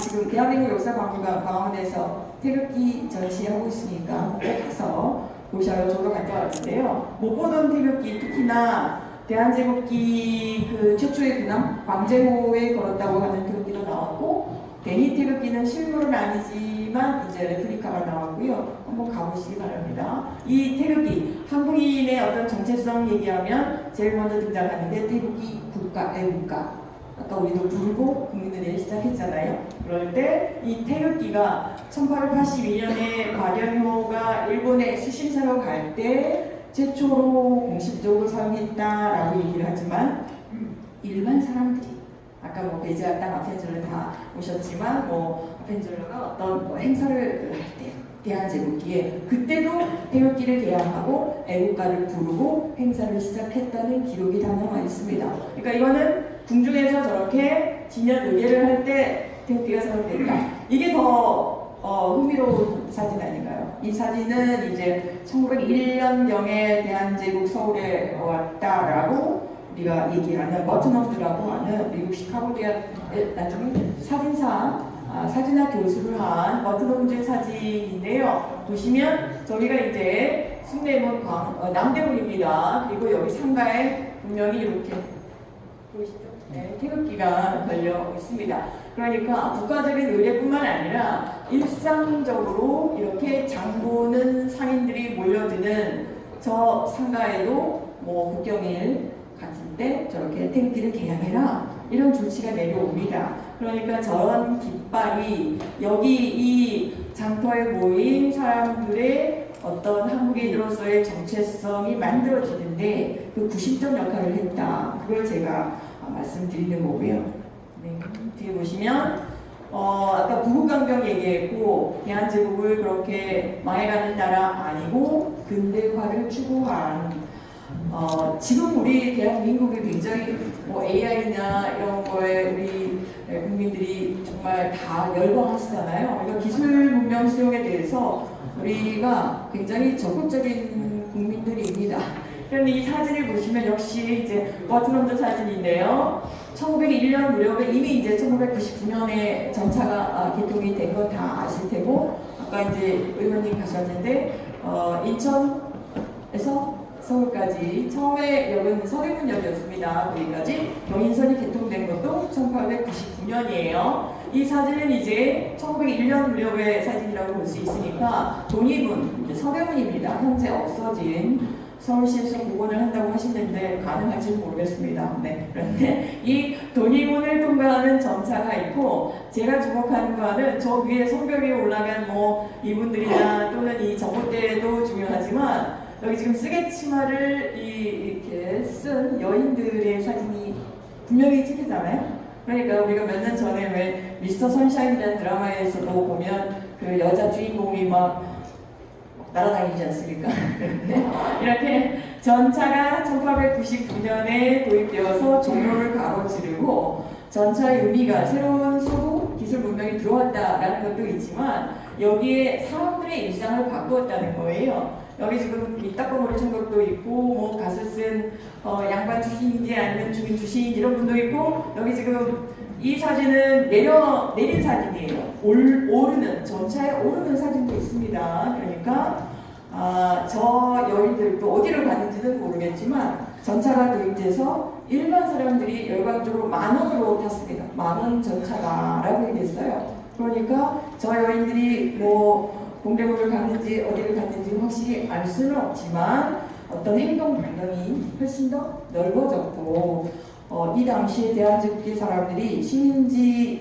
지금 대한민국 역사박물관 광화문에서 태극기 전시하고 있으니까 꼭 가서 보셔요. 저도 갔다 왔는데요. 못 보던 태극기, 특히나 대한제국기 그 최초의 군함 광제호에 걸었다고 하는 태극기도 나왔고 베니 태극기는 실물은 아니지만 이제 레플리카가 나왔고요. 한번 가보시기 바랍니다. 이 태극기, 한국인의 어떤 정체성 얘기하면 제일 먼저 등장하는데 태극기 국가, 애국가. 아까 우리도 불고 국민의례를 시작했잖아요. 그럴 때 이 태극기가 1882년에 박연호가 일본에 수신사로 갈 때 최초로 공식적으로 사용했다라고 얘기를 하지만 일반 사람들이 아까 베지아 땅 아펜젤러 다 오셨지만 아펜젤러가 어떤 행사를 할 때 대한제국기에 그때도 태극기를 개항하고 애국가를 부르고 행사를 시작했다는 기록이 다 남아 있습니다. 그러니까 이거는 궁중에서 저렇게 진연 의례를 할 때 태극기가 사용됐다. 이게 더 흥미로운 사진 아닌가요? 이 사진은 이제 1901년경에 대한제국 서울에 왔다라고 우리가 얘기하는 버트넘드라고 하는 미국 시카고 대학 나중에 사진학 교수를 한 버트넘드 사진인데요. 보시면 저기가 이제 숭례문 남대문입니다. 그리고 여기 상가에 분명히 이렇게 보이시죠? 네, 태극기가 걸려 있습니다. 그러니까 국가적인 의례뿐만 아니라 일상적으로 이렇게 장보는 상인들이 몰려드는 저 상가에도 뭐 국경일 같은 때 저렇게 태극기를 개항해라 이런 조치가 내려옵니다. 그러니까 저런 깃발이 여기 이 장터에 모인 사람들의 어떤 한국인으로서의 정체성이 만들어지는데 그 구심점 역할을 했다. 그걸 제가 말씀드리는 거고요. 네, 뒤에 보시면 아까 부국강병 얘기했고 대한제국을 그렇게 망해가는 나라 아니고 근대화를 추구한 지금 우리 대한민국이 굉장히 뭐 AI나 이런 거에 우리 국민들이 정말 다 열광하시잖아요. 그러니까 기술 문명 수용에 대해서 우리가 굉장히 적극적인 국민들입니다. 그런데 이 사진을 보시면 역시 이제 버트넘드 사진인데요. 1901년 무렵에 이미 이제 1999년에 전차가 개통이 된 건 다 아실 테고 아까 이제 의원님 가셨는데 인천에서 서울까지 처음에 역은 서대문역이었습니다. 거기까지 경인선이 개통된 것도 1899년이에요. 이 사진은 이제 1901년 무렵의 사진이라고 볼 수 있으니까 돈이군, 이제 서대문입니다. 현재 없어진 서울시에서 복원을 한다고 하시는데 가능할지 모르겠습니다. 네. 그런데 이 돈이군을 통과하는 전차가 있고 제가 주목하는 바는 저 위에 성벽 위에 올라간 뭐 이분들이나 또는 이 전봇대도 중요하지만 여기 지금 쓰개치마를 이렇게 쓴 여인들의 사진이 분명히 찍히잖아요. 그러니까 우리가 몇 년 전에 왜 미스터 선샤인이라는 드라마에서도 보면 그 여자 주인공이 막 날아다니지 않습니까? 이렇게 전차가 1899년에 도입되어서 종로를 가로지르고 전차의 의미가 새로운 소구 기술 문명이 들어왔다라는 것도 있지만 여기에 사람들의 일상을 바꾸었다는 거예요. 여기 지금 이 딱거머리 총각도 있고 뭐 가수 쓴 양반 출신인지 아니면 주민 출신 이런 분도 있고 여기 지금 이 사진은 내린 사진이에요. 오르는 전차에 오르는 사진도 있습니다. 그러니까 저 여인들도 어디를 가는지는 모르겠지만 전차가 도입돼서 일반 사람들이 열광적으로 만원으로 탔습니다. 만원 전차가라고 얘기했어요. 그러니까 저 여인들이 뭐 동대문을 갔는지 어디를 갔는지 확실히 알 수는 없지만 어떤 행동 반경이 훨씬 더 넓어졌고 이 당시에 대한제국의 사람들이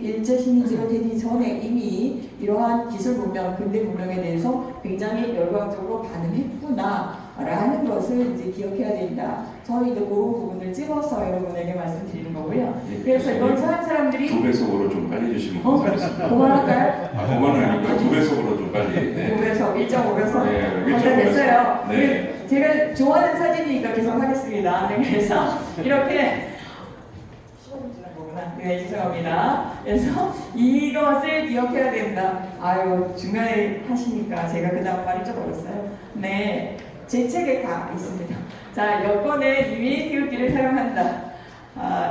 일제 시민지가 되기 전에 이미 이러한 기술 문명, 근대 문명에 대해서 굉장히 열광적으로 반응했구나라는 것을 이제 기억해야 된다. 저는 이제 그런 부분을 찍어서 여러분에게 말씀드리는 거고요. 그래서 이런 사람들이 두 배속으로 좀 빨리 주시면 감사하겠습니다. 그만할까요? 그만은 아니고 두 배속으로 좀 빨리. 네. 5배속, 1.5배속. 네, 됐어요. 네. 제가 좋아하는 사진이니까 계속 하겠습니다. 네, 그래서 이렇게 네, 죄송합니다. 그래서 이것을 기억해야 된다. 아유, 중간에 하시니까 제가 그 다음 말이 좀 어렸어요. 네, 제 책에 다 있습니다. 자, 여권에 이미 태극기를 사용한다.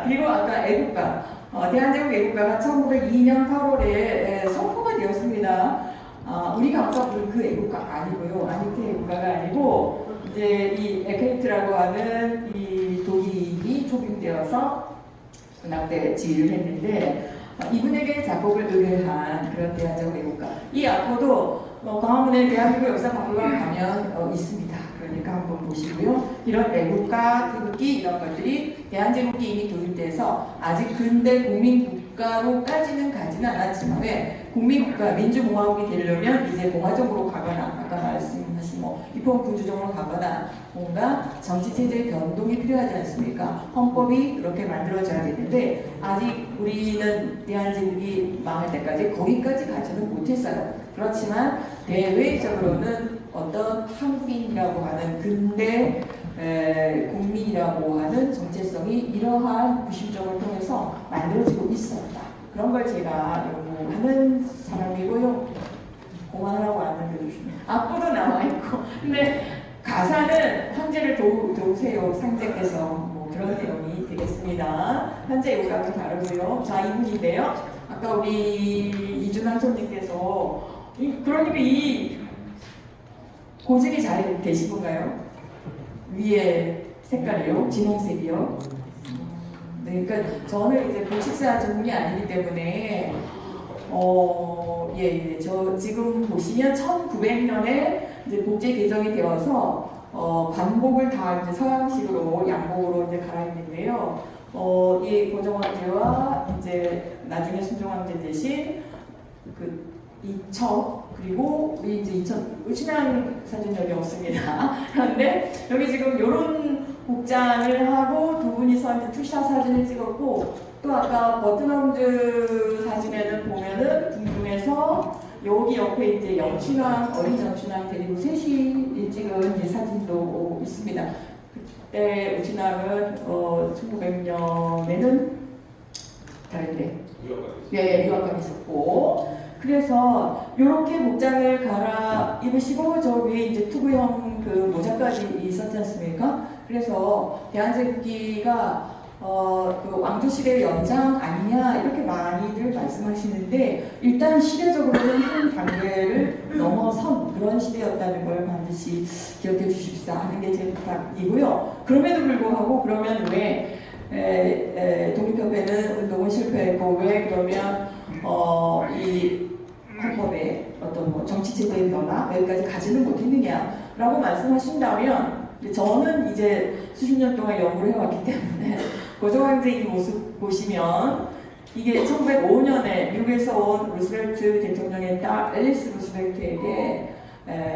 그리고 아까 애국가, 대한제국 애국가가 1902년 8월에 선포가 되었습니다. 우리가 아까 부른 그 애국가 아니고요. 아니테 애국가가 아니고 이제 이 에케이트라고 하는 이 독일이 초빙되어서 군악대 지휘를 했는데 이분에게 작곡을 의뢰한 그런 대한제국 애국가. 이 악보도 광화문에 대한민국 역사 박물관 가면 있습니다. 그러니까 한번 보시고요. 이런 애국가, 태극기 이런 것들이 대한제국이 이미 도입돼서 아직 근대 국민국가로까지는 가지는 않았지만 왜 국민국가, 민주공화국이 되려면 이제 공화정으로 가거나 아까 말씀하신 뭐 입헌군주정으로 가거나 뭔가 정치체제의 변동이 필요하지 않습니까? 헌법이 그렇게 만들어져야 되는데 아직 우리는 대한제국이 망할 때까지 거기까지 가지는 못했어요. 그렇지만 대외적으로는 어떤 한국인이라고 하는 근대 국민이라고 하는 정체성이 이러한 구심점을 통해서 만들어지고 있었다. 그런 걸 제가 연구하는 사람이고요. 공안하라고 하는 앞으로 나와 있고, 근데 가사는 황제를 도우세요 상제께서 뭐 그런 내용이 되겠습니다. 현재 요각을 다루고요. 자, 이분인데요. 아까 우리 이준환 선생님께서 그러니까 이 고증이 잘 되신 건가요? 위에 색깔이요, 진홍색이요. 네, 그러니까 저는 이제 불식사 전문이 아니기 때문에 저 지금 보시면 1900년에 이제 복제 개정이 되어서 반복을 다 이제 서양식으로 양복으로 이제 갈아입는데요. 이 고종황제와 이제 나중에 순종황제 대신 그 이첩 그리고 우리 이제 신앙 사진 여기 없습니다. 그런데 여기 지금 이런 복장을 하고 두 분이서 이제 투샷 사진을 찍었고 또 아까 버튼왕즈 사진에는 보면은 궁중에서 여기 옆에 이제 영춘왕 어린 영춘왕 데리고 셋이 찍은 이제 사진도 있습니다. 그때 우신왕은 1900년에는 다른데 유학가 있었고 그래서 이렇게 목장을 갈아입으시고 저 위에 이제 투구형 그 모자까지 있었지 않습니까? 그래서 대한제국기가 그 왕조시대의 연장 아니냐 이렇게 많이들 말씀하시는데 일단 시대적으로는 한 단계를 넘어선 그런 시대였다는 걸 반드시 기억해 주십사 하는 게 제 부탁이고요. 그럼에도 불구하고 그러면 왜 독립협회는 운동은 실패했고 왜 그러면 이 헌법에 어떤 뭐 정치체제의 변화 여기까지 가지는 못했느냐라고 말씀하신다면 저는 이제 수십 년 동안 연구를 해왔기 때문에 고종황제 이 모습 보시면 이게 1905년에 미국에서 온 루스벨트 대통령의 딸 앨리스 루스벨트에게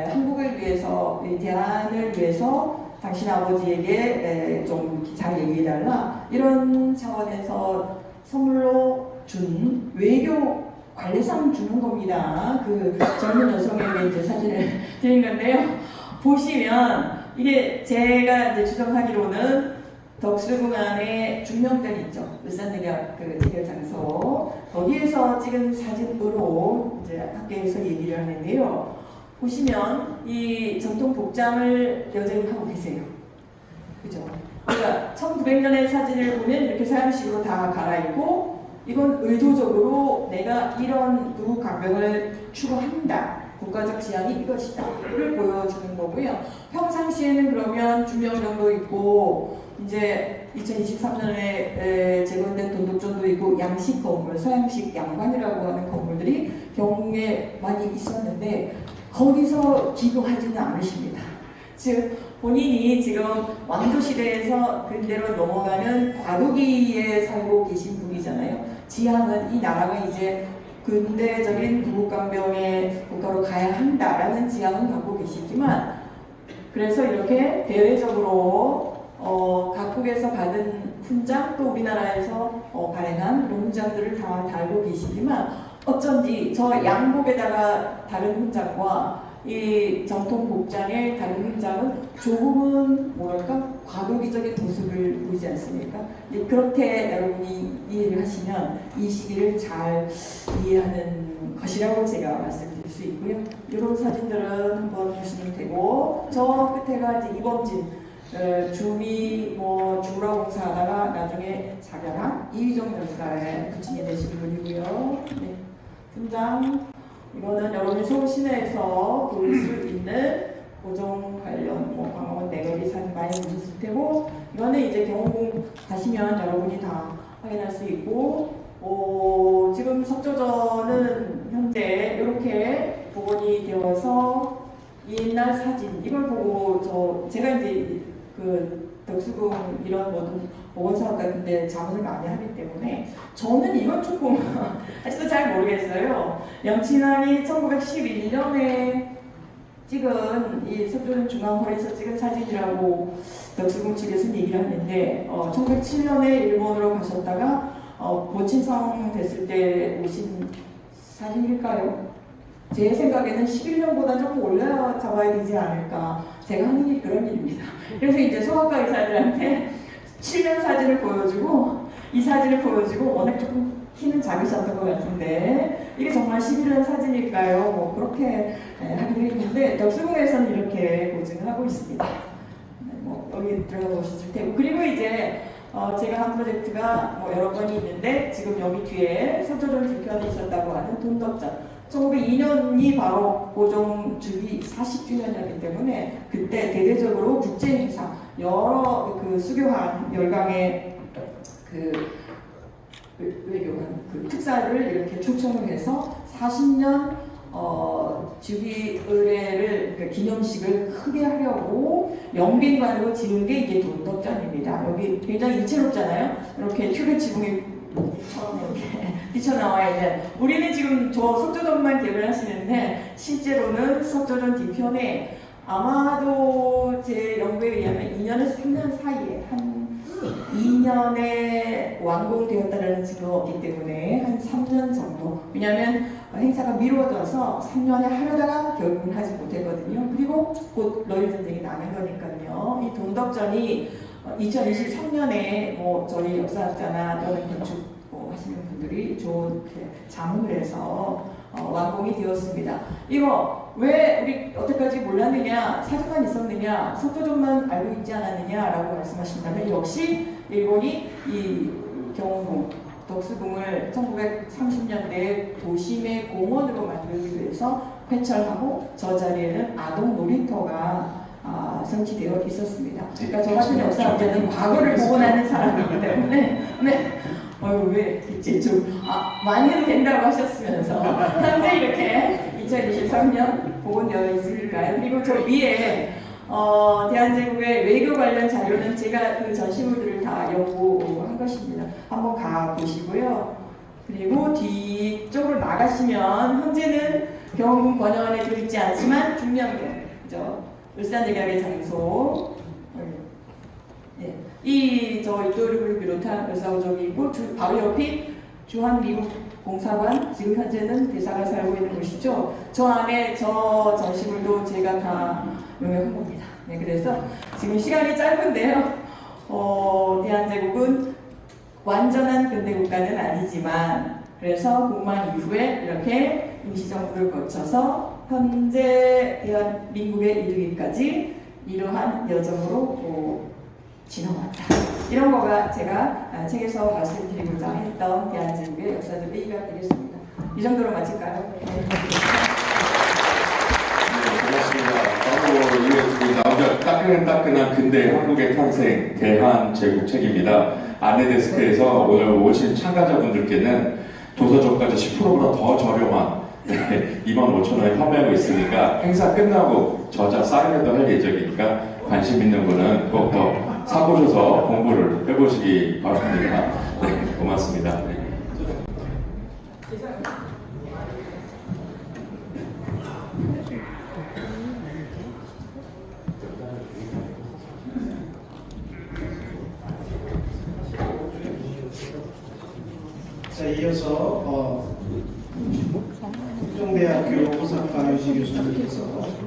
한국을 위해서 대안을 위해서 당신 아버지에게 좀 잘 얘기해달라 이런 차원에서 선물로 준 외교 관례상 주는 겁니다. 그 젊은 여성에게 이제 사진을 드린 건데요. 보시면 이게 제가 이제 추정하기로는 덕수궁 안에 중명전 있죠. 울산대학 그 대결 장소 거기에서 찍은 사진으로 이제 학계에서 얘기를 하는데요. 보시면 이 전통 복장을 여전히 하고 계세요. 그죠? 그러니까 1900년의 사진을 보면 이렇게 서양식으로 다 갈아입고 이건 의도적으로 내가 이런 누구 강병을 추구한다. 국가적 지향이 이것이다. 를 보여주는 거고요. 평상시에는 그러면 중명전도 있고 이제 2023년에 재건된 돈독전도 있고 양식 건물, 서양식 양관이라고 하는 건물들이 경에 많이 있었는데 거기서 기도하지는 않으십니다. 즉 본인이 지금 왕조시대에서 근대로 넘어가는 과도기에 살고 계신 분이잖아요. 지향은 이 나라가 이제 근대적인 부국강병의 국가로 가야 한다라는 지향은 갖고 계시지만 그래서 이렇게 대외적으로 각국에서 받은 훈장 또 우리나라에서 발행한 그런 훈장들을 다 달고 계시지만 어쩐지 저 양복에다가 다른 훈장과 이 전통 복장의 다른 훈장은 조금은 뭐랄까 과도기적인 모습을 보이지 않습니까? 그렇게 여러분이 이해를 하시면 이 시기를 잘 이해하는 것이라고 제가 말씀드릴 수 있고요. 이런 사진들은 한번 보시면 되고 저 끝에가 이제 이범진 주미 주로 공사하다가 나중에 자결한 이휘종 열사의 부친이 되신 분이고요. 네. 훈장 이거는 여러분이 서울 시내에서 볼 수 있는 고종 관련 광화문 내거리 사진 많이 보셨을 테고 이거는 이제 경호궁 가시면 여러분이 다 확인할 수 있고 지금 석조전은 현재 이렇게 복원이 되어서 옛날 사진 이걸 보고 제가 이제 그 덕수궁 이런 모든 보건사업 같은데 자문을 많이 하기 때문에 저는 이건 조금 아직도 잘 모르겠어요. 영친왕이 1911년에 찍은 이 석조전 중앙홀에서 찍은 사진이라고 덕수궁 측에서 얘기를 하는데 1907년에 일본으로 가셨다가 모친성 됐을 때 오신 사진일까요? 제 생각에는 11년보다 조금 올려잡아야 되지 않을까. 제가 하는 일이 그런 일입니다. 그래서 이제 소아과 의사들한테 7년 사진을 보여주고 이 사진을 보여주고 워낙 조금 키는 작으셨던 것 같은데 이게 정말 11년 사진일까요? 뭐 그렇게 하기도 했는데 덕수궁에서는 이렇게 보증을 하고 있습니다. 뭐 여기 들어가 보셨을 테고 그리고 이제 제가 한 프로젝트가 뭐 여러 번이 있는데 지금 여기 뒤에 서초동 뒤편에 있었다고 하는 돈덕전 1902년이 바로 고종 주기 40주년이었기 때문에 그때 대대적으로 국제행사 여러 그 수교한 열강의 외교관 그 특사를 이렇게 초청을 해서 40년 주기 의례를 그 기념식을 크게 하려고 영빈관으로 지은 게 이게 돈덕전입니다. 여기 굉장히 이채롭잖아요. 이렇게 튜브 지붕이 처럼 이렇게 뛰쳐나와 있는 우리는 지금 저 석조전만 기억을 하시는데 실제로는 석조전 뒤편에 아마도 제 연구에 의하면 2년에서 3년 사이에 한 2년에 완공되었다는 증거가 없기 때문에 한 3년 정도 왜냐하면 행사가 미뤄져서 3년에 하려다가 결국은 하지 못했거든요. 그리고 곧 러일 전쟁이 나는 거니까요. 이 돈덕전이 2023년에 뭐 저희 역사학자나 또는 건축 하시는 분들이 좋은 자문을 해서 완공이 되었습니다. 이거 왜 우리 여태까지 몰랐느냐, 사진만 있었느냐, 석조전만 알고 있지 않았느냐라고 말씀하신다면 역시 일본이 이 경운궁, 덕수궁을 1930년대 도심의 공원으로 만들기 위해서 폐철하고 저 자리에는 아동 놀이터가 설치되어 있었습니다. 그러니까 저 같은 역사학자는 과거를 복원하는 사람이기 때문에 왜 이제 좀 많이 해도 된다고 하셨으면서 현재 이렇게 2023년 복원되어 있으니까요. 그리고 저 위에 대한제국의 외교 관련 자료는 제가 그 전시물들을 다 연구한 것입니다. 한번 가 보시고요. 그리고 뒤쪽으로 나가시면 현재는 경운궁 권영안에 들어있지 않지만 중량경, 그죠? 울산대학의 장소. 저 이토리를 비롯한 열사오적이 있고 바로 옆이 주한 미국 공사관, 지금 현재는 대사가 살고 있는 곳이죠. 저 안에 저 전시물도 제가 다 용역한 겁니다. 네, 그래서 지금 시간이 짧은데요. 대한제국은 완전한 근대국가는 아니지만 그래서 공만 이후에 이렇게 임시정부를 거쳐서 현재 대한민국에 이르기까지 이러한 여정으로 지나왔다. 이런 거가 제가 책에서 말씀드리고자 했던 대한제국의 역사적 의의가 되겠습니다. 이 정도로 마칠까요? 네. 고맙습니다. 이게 나오죠. 따끈따끈한 근대 한국의 탄생 대한제국책입니다. 안내데스크에서 오늘 오신 참가자분들께는 도서점까지 10%보다 더 저렴한 25,000원에 판매하고 있으니까 행사 끝나고 저자 사인회도 할 예정이니까 관심 있는 분은 꼭 더 사보셔서 공부를 해보시기 바랍니다. 네, 고맙습니다. 자, 이어서 국정대학교 호사카 유지 교수님께서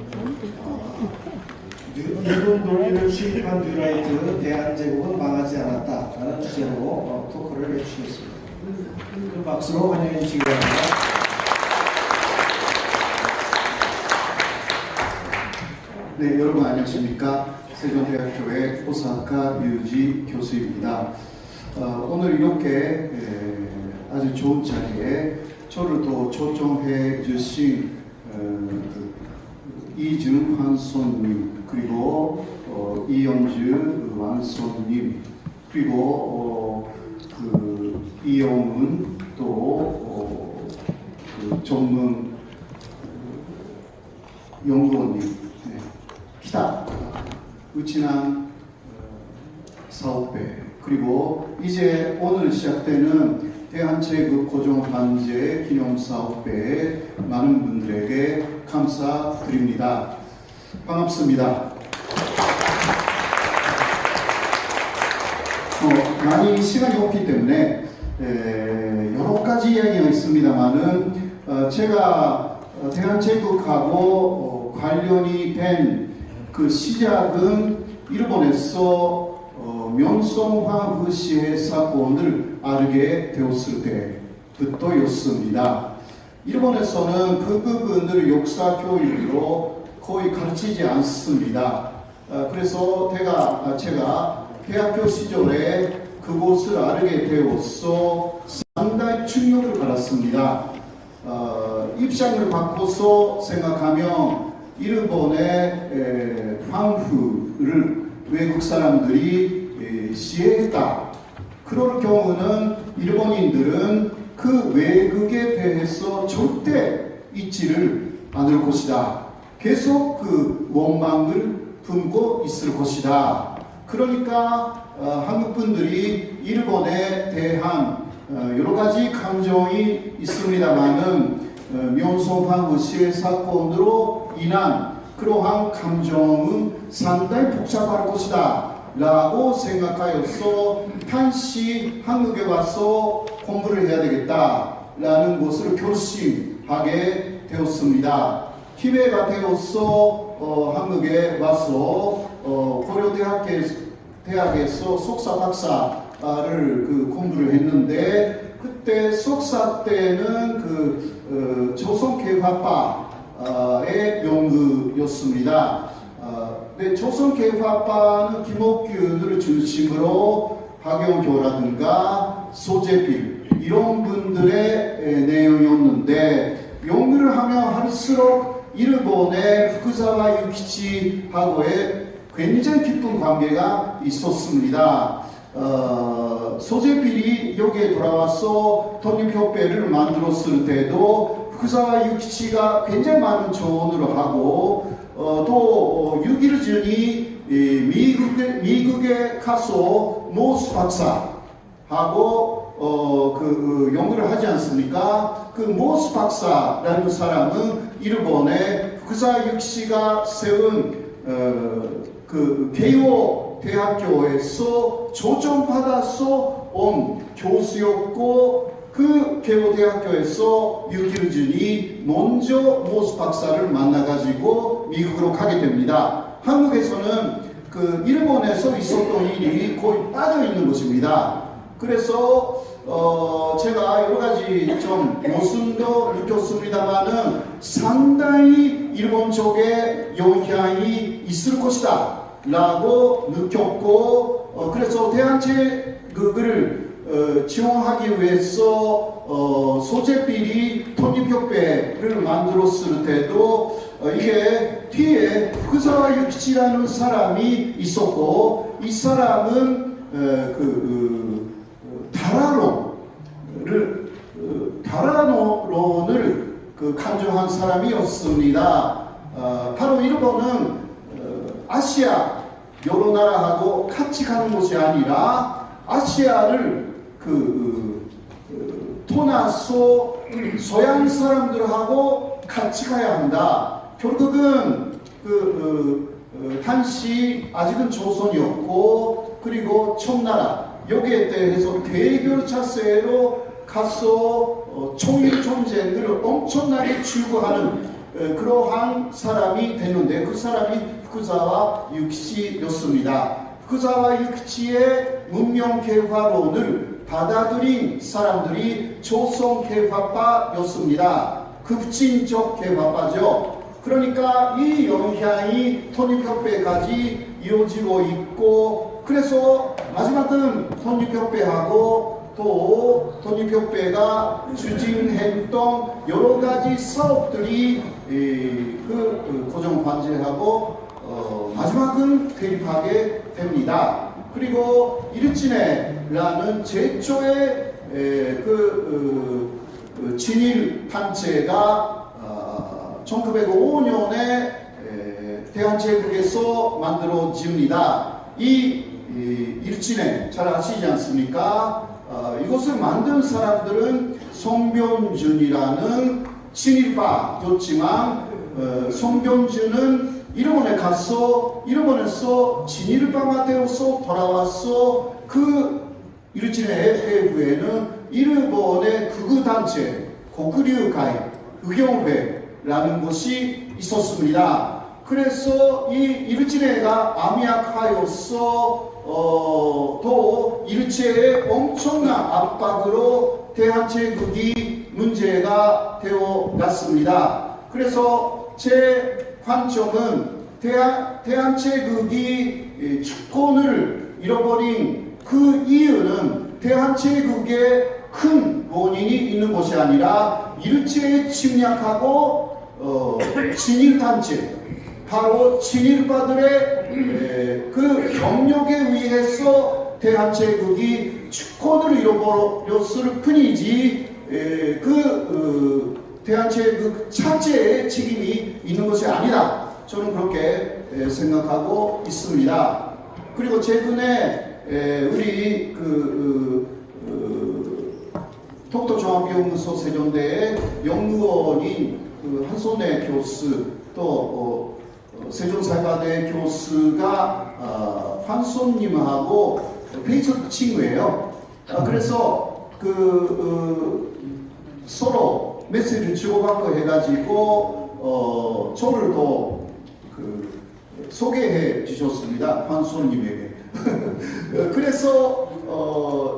일본 논리를 수입한 뉴라이트 대한제국은 망하지 않았다라는 주제로 토크를 해주시겠습니다. 그 박수로 환영해 주시기 바랍니다. 네, 여러분 안녕하십니까? 세종대학교의 호사카 유지 교수입니다. 오늘 이렇게 아주 좋은 자리에 저를 또 초청해 주신 이준환 손님 그리고 이영주 완손님 그리고 이영은 또 전문 연구원님 기타 우치남 사업회 그리고 이제 오늘 시작되는 대한제국 고종환제 기념사업회에 많은 분들에게 감사드립니다. 반갑습니다. 많이 시간이 없기 때문에 여러 가지 이야기가 있습니다만은 제가 대한제국하고 관련이 된 그 시작은 일본에서 명성황후 시해 사건을 알게 되었을 때부터였습니다. 일본에서는 그 부분을 역사 교육으로 거의 가르치지 않습니다. 그래서 제가 대학교 시절에 그곳을 알게 되어서 상당히 충격을 받았습니다. 입장을 바꿔서 생각하면 일본의 황후를 외국 사람들이 시해했다. 그럴 경우는 일본인들은 그 외국에 대해서 절대 잊지를 않을 것이다. 계속 그 원망을 품고 있을 것이다. 그러니까 한국 분들이 일본에 대한 여러 가지 감정이 있습니다만은 명성황후 시해 사건으로 인한 그러한 감정은 상당히 복잡할 것이다 라고 생각하여서 한시 한국에 와서 공부를 해야 되겠다 라는 것을 결심하게 되었습니다. 기회가 되어서 한국에 와서 고려대학에서 석사 박사를 공부를 했는데, 그때 석사 때는 조선개화파의 연구였습니다. 네, 조선개화파는 김옥균을 중심으로 박영교라든가 소재필 이런 분들의 내용이었는데, 연구를 하면 할수록 일본의 후쿠자와 유키치하고의 굉장히 깊은 관계가 있었습니다. 소재필이 여기에 돌아와서 독립협회를 만들었을 때도 후쿠자와 유키치가 굉장히 많은 조언을 하고, 또 유기르준이 미국에 가서 모스 박사하고 연구를 하지 않습니까? 그 모스 박사라는 사람은 일본의 후쿠자와 유키치가 세운 그 개요 대학교에서 조정받아서 온 교수였고, 그 개요 대학교에서 유기르준이 먼저 모스 박사를 만나가지고 미국으로 가게 됩니다. 한국에서는 그 일본에서 있었던 일이 거의 빠져 있는 것입니다. 그래서 제가 여러 가지 좀 모순도 느꼈습니다만은 상당히 일본 쪽에 영향이 있을 것이다 라고 느꼈고, 그래서 대한제국을 지원하기 위해서 소재필이 독립협회를 만들었을 때도 이게 뒤에 후쿠자와 유키치라는 사람이 있었고, 이 사람은 다라론을 강조한 사람이었습니다. 바로 일본은 아시아 여러 나라하고 같이 가는 것이 아니라 아시아를 떠나서 서양 사람들하고 같이 가야 한다. 결국은 당시 아직은 조선이었고, 그리고 청나라 여기에 대해서 대결 자세로 가서 총일 전쟁을 엄청나게 추구하는 그러한 사람이 됐는데, 그 사람이 후쿠자와 유키치였습니다. 후쿠자와 유키치의 문명 개화론을 받아들인 사람들이 조선 개화파였습니다. 급진적 개화파죠. 그러니까 이 영향이 독립협회까지 이어지고 있고, 그래서 마지막은 독립협회하고 또 독립협회가 추진했던 여러 가지 사업들이 고정관제하고 마지막은 대립하게 됩니다. 그리고 일진회라는 제초의 친일 단체가 1905년에 대한제국에서 만들어집니다. 이 일진회 잘 아시지 않습니까? 이것을 만든 사람들은 송병준이라는 친일파였지만, 송병준은 일본에 가서 일본에서 친일파가 되어서 돌아와서 그 일진회 후에는 일본의 극우단체 고구려가이 의경회 일루치네라는 것이 있었습니다. 그래서 이 일루치네가 암약하여서 또 일루치네의 엄청난 압박으로 대한제국이 문제가 되어갔습니다. 그래서 제 관점은 대한제국이 주권을 잃어버린 그 이유는 대한제국의 큰 원인이 있는 것이 아니라 일체에 침략하고 친일단체, 바로 친일파들의 그 경력에 의해서 대한제국이 주권을 잃어버렸을 뿐이지 대한제국 자체의 책임이 있는 것이 아니다. 저는 그렇게 생각하고 있습니다. 그리고 최근에 우리 독도 종합연구소 세종대의 연구원인 한손혜 교수 또 세종사이바대 교수가 한손님하고 페이스북 친구예요. 그래서 서로 메시지를 주고받고 해가지고 저를 또 소개해 주셨습니다. 한손님에게. 그래서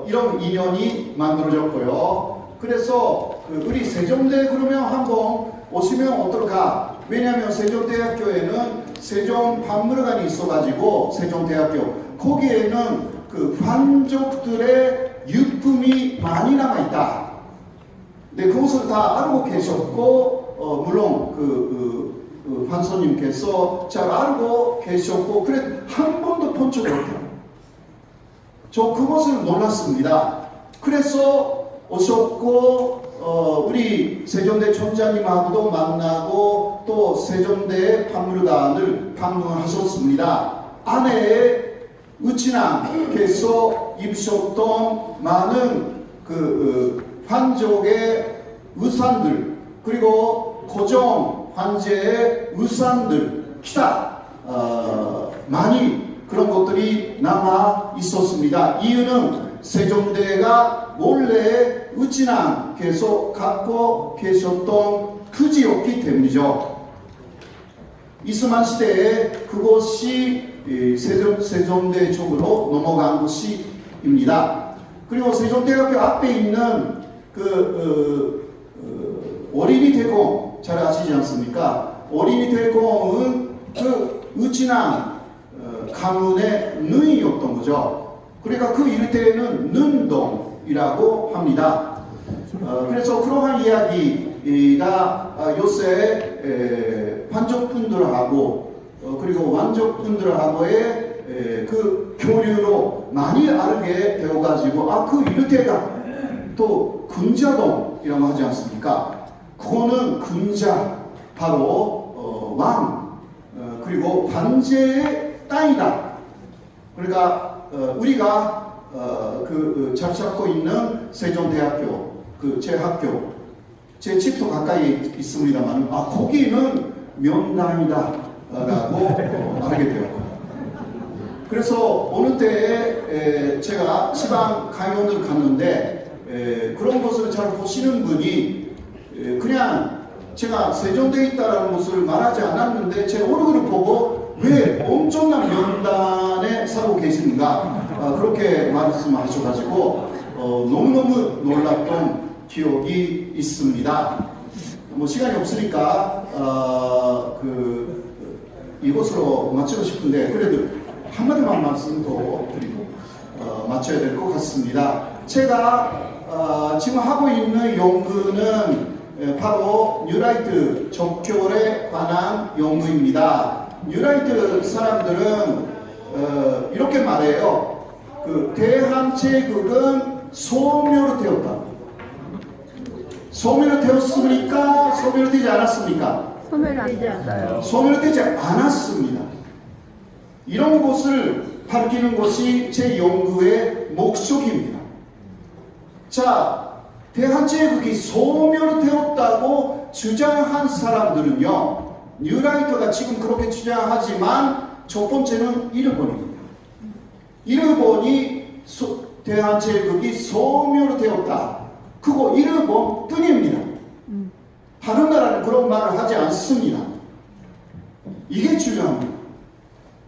이런 인연이 만들어졌고요. 그래서 우리 세종대 그러면 한번 오시면 어떨까? 왜냐하면 세종대학교에는 세종박물관이 있어가지고 세종대학교 거기에는 그 환족들의 유품이 많이 남아있다. 네, 그것을 다 알고 계셨고 물론 판소님께서 잘 알고 계셨고 그래 한 번도 본 적이 없어요. 저 그것을 놀랐습니다. 그래서 오셨고 우리 세종대 촌장님하고도 만나고 또 세종대 박물관을 방문하셨습니다. 안에 우친왕께서 입으셨던 많은 환족의 의상들 그리고 고종 황제의 의상들 기타 많이 그런 것들이 남아 있었습니다. 이유는 세종대가 원래 우친왕께서 갖고 계셨던 토지였기 때문이죠. 이스만 시대에 그것이 세종대 쪽으로 넘어간 것입니다. 그리고 세종대학교 앞에 있는 어린이 대공 잘 아시지 않습니까? 어린이 대공은 우친왕 가문의 누이였던 거죠. 그러니까 그 일대에는 능동이라고 합니다. 그래서 그러한 이야기가 요새 환족분들하고 그리고 왕족분들하고의 그 교류로 많이 알게 되어가지고 그 일대가 또 군자동이라고 하지 않습니까? 그거는 군자 바로 왕 그리고 관제의 땅이다. 그러니까 우리가 잘 잡고 있는 세종대학교 제 학교 제 집도 가까이 있습니다만 거기는 명당이다 라고 알게 되었고 그래서 어느 때에 제가 지방 강연을 갔는데 그런 것을 잘 보시는 분이 그냥 제가 세종대에 있다는 것을 말하지 않았는데 제 얼굴을 보고 왜 엄청난 명단에 살고 계신가 그렇게 말씀하셔가지고 너무너무 놀랐던 기억이 있습니다. 뭐 시간이 없으니까 이것으로 마치고 싶은데 그래도 한마디만 말씀 더 드리고 마쳐야 될 것 같습니다. 제가 지금 하고 있는 연구는 바로 뉴라이트 적결에 관한 연구입니다. 뉴라이트 사람들은 이렇게 말해요. 대한제국은 소멸되었다. 소멸되었습니까? 소멸되지 않았습니까? 소멸되지 않았습니다. 이런 것을 밝히는 것이 제 연구의 목적입니다. 자, 대한제국이 소멸되었다고 주장한 사람들은요, 뉴라이트가 지금 그렇게 주장하지만 첫 번째는 일본입니다. 일본이 대한제국이 소멸되었다. 그거 일본뿐입니다. 다른 나라는 그런 말을 하지 않습니다. 이게 중요합니다.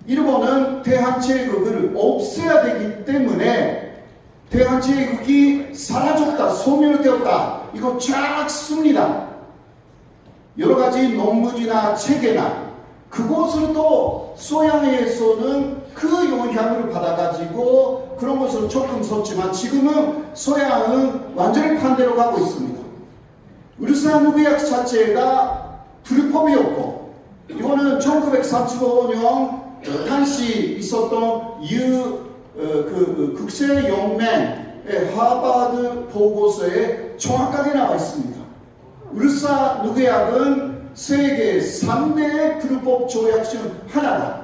일본은 대한제국을 없애야 되기 때문에 대한제국이 사라졌다, 소멸되었다, 이거 쫙 씁니다. 여러 가지 논문이나 책이나 그곳을 또 서양에서는 그 영향을 받아가지고 그런 것을 조금 썼지만 지금은 서양은 완전히 반대로 가고 있습니다. 울산의학 자체가 불법이었고 이거는 1935년 당시 있었던 국제연맹의 하버드 보고서에 정확하게 나와 있습니다. 울산의학은 세계 3대 불법 조약 중 하나다.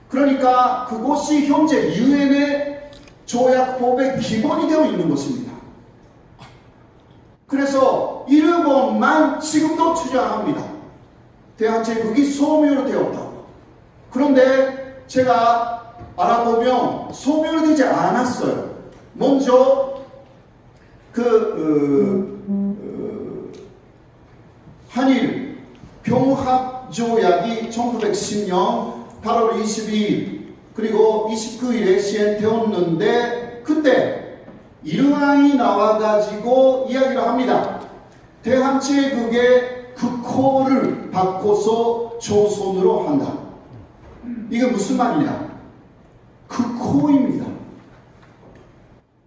그러니까 그것이 현재 유엔의 조약법의 기본이 되어 있는 것입니다. 그래서 일본만 지금도 주장합니다. 대한제국이 소멸되었다고. 그런데 제가 알아보면 소멸되지 않았어요. 먼저 한일 병합조약이 1910년 8월 22일 그리고 29일에 시행되었는데 그때 이르왕이 나와가지고 이야기를 합니다. 대한제국의 국호를 바꿔서 조선으로 한다. 이게 무슨 말이냐? 국호입니다.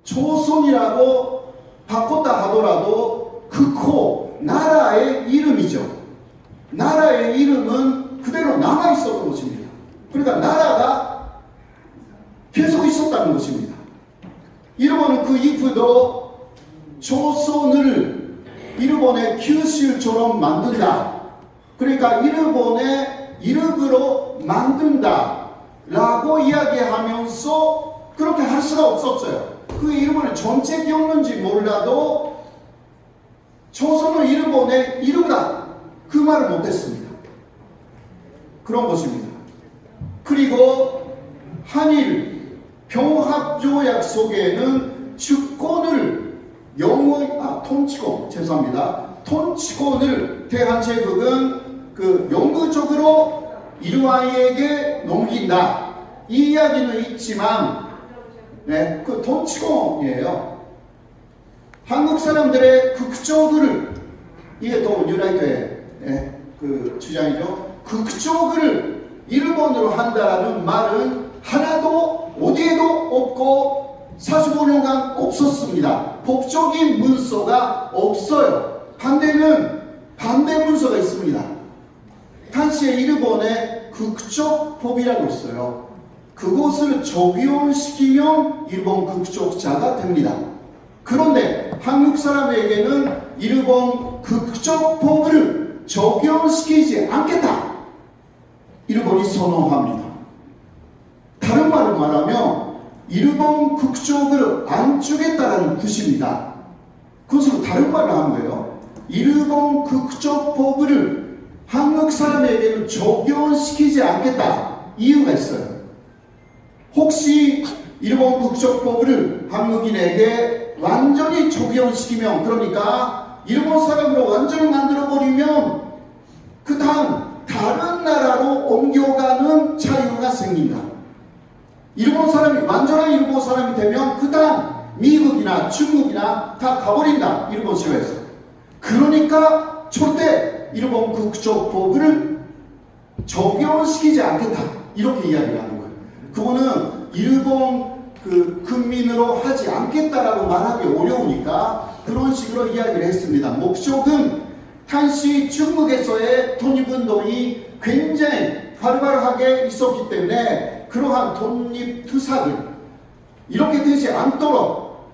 조선이라고 바꿨다 하더라도 국호, 나라의 이름이죠. 나라의 이름은 그대로 남아있었던 것입니다. 그러니까 나라가 계속 있었다는 것입니다. 일본은 그 이후도 조선을 일본의 규슈처럼 만든다. 그러니까 일본의 이름으로 만든다 라고 이야기하면서 그렇게 할 수가 없었어요. 그 일본의 정책이었는지 몰라도 조선은 일본의 이름이다 그 말을 못했습니다. 그런 것입니다. 그리고 한일 병합조약 속에는 주권을 통치권, 죄송합니다. 통치권을 대한제국은 영구적으로 일왕에게 넘긴다. 이 이야기는 있지만, 그 통치권이에요. 한국 사람들의 극적을, 이게 또 유나이트의 주장이죠. 극적을 일본으로 한다라는 말은 하나도 어디에도 없고 45년간 없었습니다. 법적인 문서가 없어요. 반대는 반대 문서가 있습니다. 당시에 일본의 극적법이라고 있어요. 그것을 적용시키면 일본 극적자가 됩니다. 그런데 한국 사람에게는 일본 극적법을 적용시키지 않겠다. 일본이 선언합니다. 다른 말로 말하면 일본 국적을 안 주겠다는 뜻입니다. 그것으로 다른 말을 한 거예요. 일본 국적법을 한국 사람에게는 적용시키지 않겠다. 이유가 있어요. 혹시 일본 국적법을 한국인에게 완전히 적용시키면, 그러니까 일본 사람으로 완전히 만들어버리면 그 다음 다른 나라로 옮겨가는 자유가 생긴다. 일본 사람이 완전한 일본 사람이 되면 그 다음 미국이나 중국이나 다 가버린다. 일본 시외에서. 그러니까 절대 일본 국적법을 적용시키지 않겠다. 이렇게 이야기를 하는 거예요. 그거는 일본 국민으로 하지 않겠다라고 말하기 어려우니까 그런 식으로 이야기를 했습니다. 목적은 당시 중국에서의 독립운동이 굉장히 활발하게 있었기 때문에 그러한 독립투사들 이렇게 되지 않도록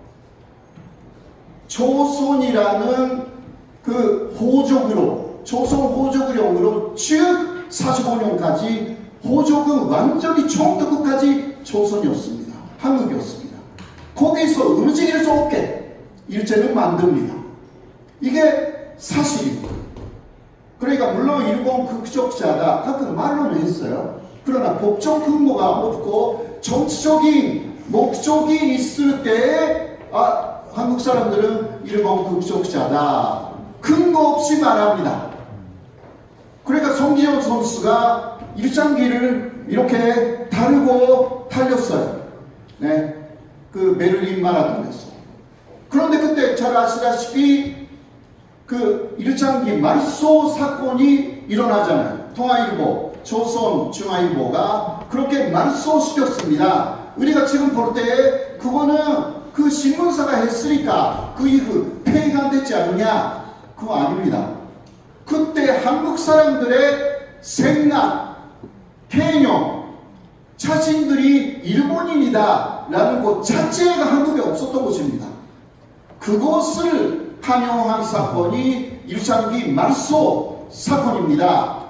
조선이라는 호족으로, 조선 호족령으로 쭉 45년까지 호족은 완전히 처음부터 끝까지 조선이었습니다. 한국이었습니다. 거기서 움직일 수 없게 일제는 만듭니다. 이게 사실입니다. 그러니까 물론 일본 국적자가 가끔 말로는 했어요. 그러나 법적 근거가 없고 정치적인 목적이 있을 때 한국 사람들은 일본 국적자다. 근거 없이 말합니다. 그러니까 송기정 선수가 일장기를 이렇게 다르고 달렸어요. 네, 그 베를린 마라톤에서. 그런데 그때 잘 아시다시피 그 일장기 말소 사건이 일어나잖아요. 통화일보, 조선 중화일보가 그렇게 말소시켰습니다. 우리가 지금 볼 때 그거는 그 신문사가 했으니까 그 이후 폐기가 됐지 않느냐? 그거 아닙니다. 그때 한국 사람들의 생각, 개념, 자신들이 일본인이다 라는 것 자체가 한국에 없었던 것입니다. 그것을 판용한 사건이 일장기 말소 사건입니다.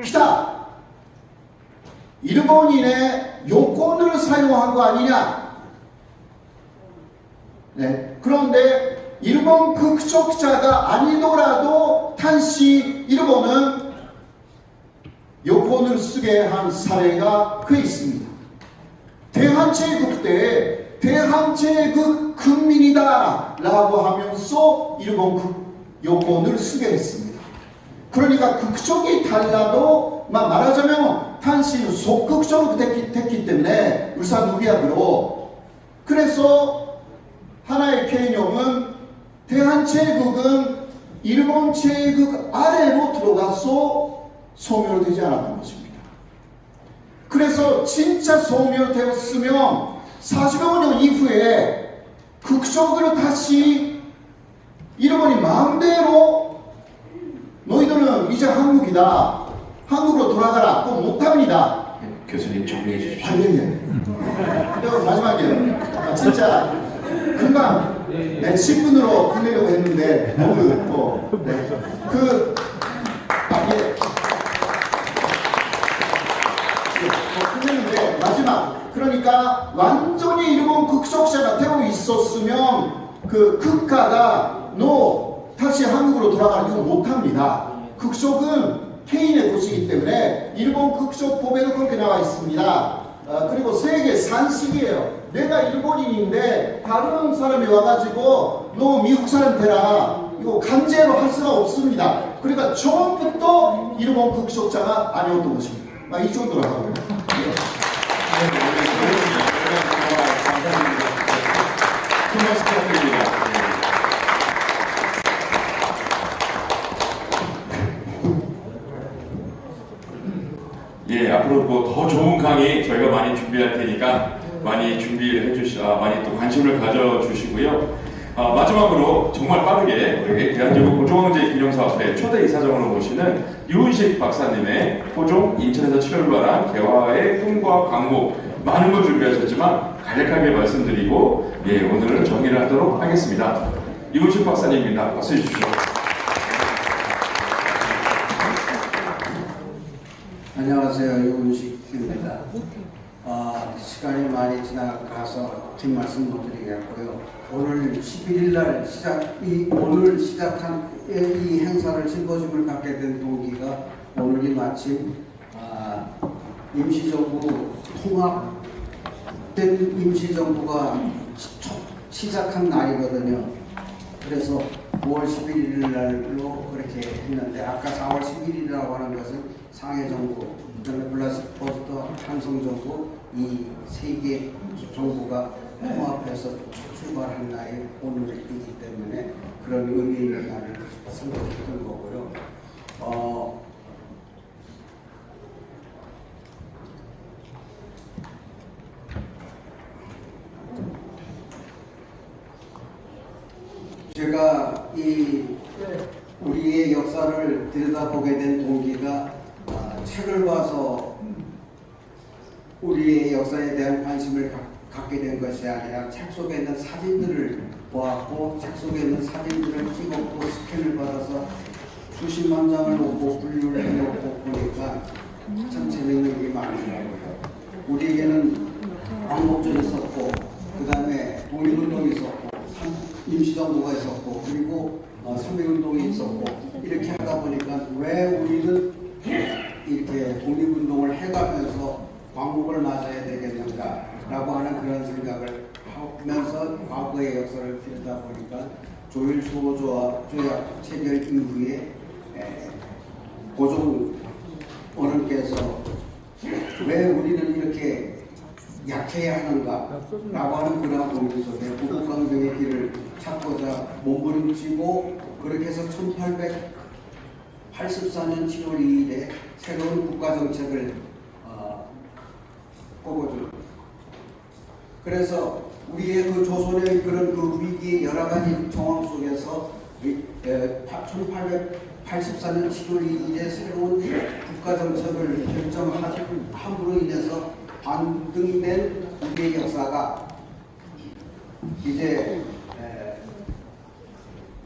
기다 일본인의 요건을 사용한 거 아니냐? 네. 그런데 일본 극적자가 아니더라도 단시 일본은 요건을 쓰게 한 사례가 꽤 있습니다. 대한제국 때 대한제국 국민이다 라고 하면서 일본 요건을 쓰게 했습니다. 그러니까 극적이 달라도 말하자면 단시는 소극적으로 됐기 때문에 울산누비약으로 그래서 하나의 개념은 대한제국은 일본 제국 아래로 들어가서 소멸되지 않았던 것입니다. 그래서 진짜 소멸되었으면 45년 이후에 극적으로 다시 일본이 마음대로 너희들은 이제 한국이다. 한국으로 돌아가라. 그거 못합니다. 교수님 정리해 주십시오. 아, 예. 그리고 마지막에 진짜 금방 10분으로 끝내려고 했는데 너무 네. 끝냈는데 마지막 그러니까 완전히 일본 극적자가 되고 있었으면 그 국가가 너 다시 한국으로 돌아가는 거 못합니다. 극적은 개인의 것이기 때문에 일본 극적법에도 그렇게 나와 있습니다. 그리고 세계 산식이에요. 내가 일본인인데 다른 사람이 와가지고 너 미국 사람 되라 이거 강제로 할 수가 없습니다. 그러니까 처음부터 일본 극적자가 아니었던 것입니다. 이 정도로 하고요. 큰 말씀 부탁드립니다. 예, 앞으로 뭐 더 좋은 강의 저희가 많이 준비할 테니까 많이 준비를 많이 또 관심을 가져주시고요. 마지막으로 정말 빠르게 우리 대한제국 고종황제 기념사업회 초대 이사장으로 모시는 유은식 박사님의 고종 인천에서 7월 발한 개화의 꿈과 광목 많은 걸 준비하셨지만 간략하게 말씀드리고 오늘 정리를 하도록 하겠습니다. 유은식 박사님입니다. 박수 주십시오. 안녕하세요. 유은식입니다. 시간이 많이 지나가서 긴 말씀 못 드리겠고요. 오늘 11일 날 오늘 시작한 이 행사를 심포지움을 갖게 된 동기가 오늘이 마침 임시정부 통합된 임시정부가 시작한 날이거든요. 그래서 5월 11일 날로 그렇게 했는데 아까 4월 11일이라고 하는 것은 상해정부, 그다음에 블라디보스토크 한성정부 이 세 개 정부가 통합해서 출발한 날이 오늘이기 때문에 그런 의미 있는 날을 선택했던 거고요. 제가 우리의 역사를 들여다보게 된 동기가 책을 봐서 우리의 역사에 대한 관심을 갖게 된 것이 아니라 책 속에 있는 사진들을 보았고 책 속에 있는 사진들을 찍었고 스캔을 받아서 수십만 장을 놓고 분류를 해놓고 보니까 참 재밌는 게 많더라고요. 우리에게는 광복절이 있었고 그 다음에 독립운동이 있었고 임시정부가 있었고 그리고 3.1운동이 있었고 이렇게 하다 보니까 왜 우리는 이렇게 독립운동을 해가면서 광복을 맞아야 되겠는가 라고 하는 그런 생각을 하면서 과거의 역사를 들여다 보니까 조일 수호조약 체결 이후에 고종 어른께서 왜 우리는 이렇게 약해야 하는가 라고 하는 그런 고민 속에 부국강정의 길을 찾고자 몸부림치고 그렇게 해서 1884년 7월 2일에 새로운 국가정책을 뽑아줍니다. 그래서 우리의 그 조선의 그런 그 위기의 여러 가지 정황 속에서 1884년 7월 2일에 새로운 국가정책을 결정함으로 인해서 반등된 우리의 역사가 이제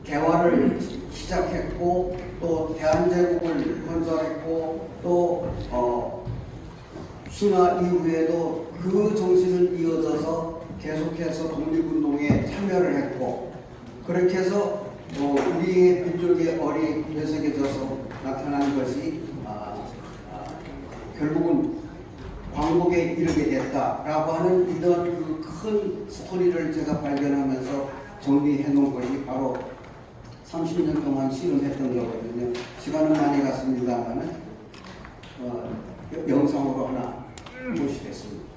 개화를 시작했고 또 대한제국을 건설했고 또 신화 이후에도 그 정신을 이어져서 계속해서 독립운동에 참여를 했고 그렇게 해서 우리의 민족의 얼이 되새겨져서 나타난 것이 결국은 광복에 이르게 됐다라고 하는 이런 그 큰 스토리를 제가 발견하면서 정리해 놓은 것이 바로 30년 동안 실험했던 거거든요. 시간은 많이 갔습니다만 영상으로 하나 보시겠습니다.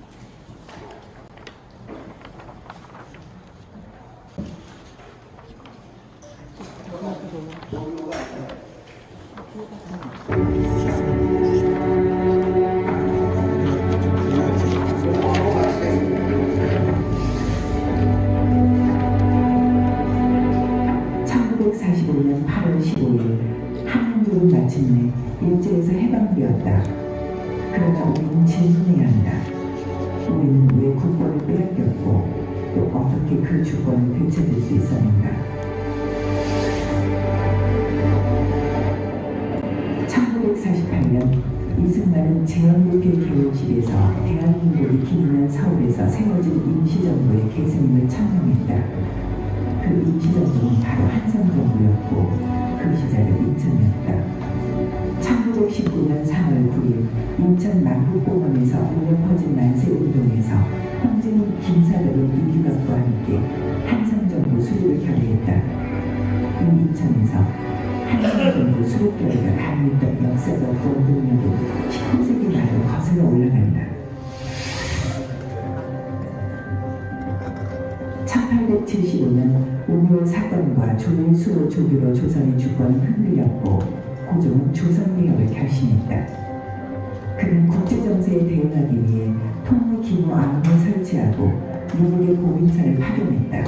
마침내 일제에서 해방되었다. 그러나 우리는 질문해야 한다. 우리는 왜 국권을 빼앗겼고 또 어떻게 그 주권을 되찾을 수 있었는가. 1948년 이승만은 제헌국회 개원식에서 대한민국이 기능한 서울에서 세워진 임시정부의 계승임을 천명했다. 그 임시정부는 바로 한성정부였고 그 시절은 인천이었다. 1919년 3월 9일 인천 만국공원에서 울려 퍼진 만세운동에서 황제는 김사덕은 이규갑과 함께 한성정부 수립을 결의했다. 이 인천에서 한성정부 수립 결의가 가능했던 역사적 원동력은 19세기 말로 거슬러 올라간다. 1875년 5.6 사건과 조일 수호 조교로 조선의 주권이 흔들렸고 고종은 조선개혁을 결심했다. 그는 국제정세에 대응하기 위해 통일기무 안을 설치하고 미국의 보민사를 파견했다.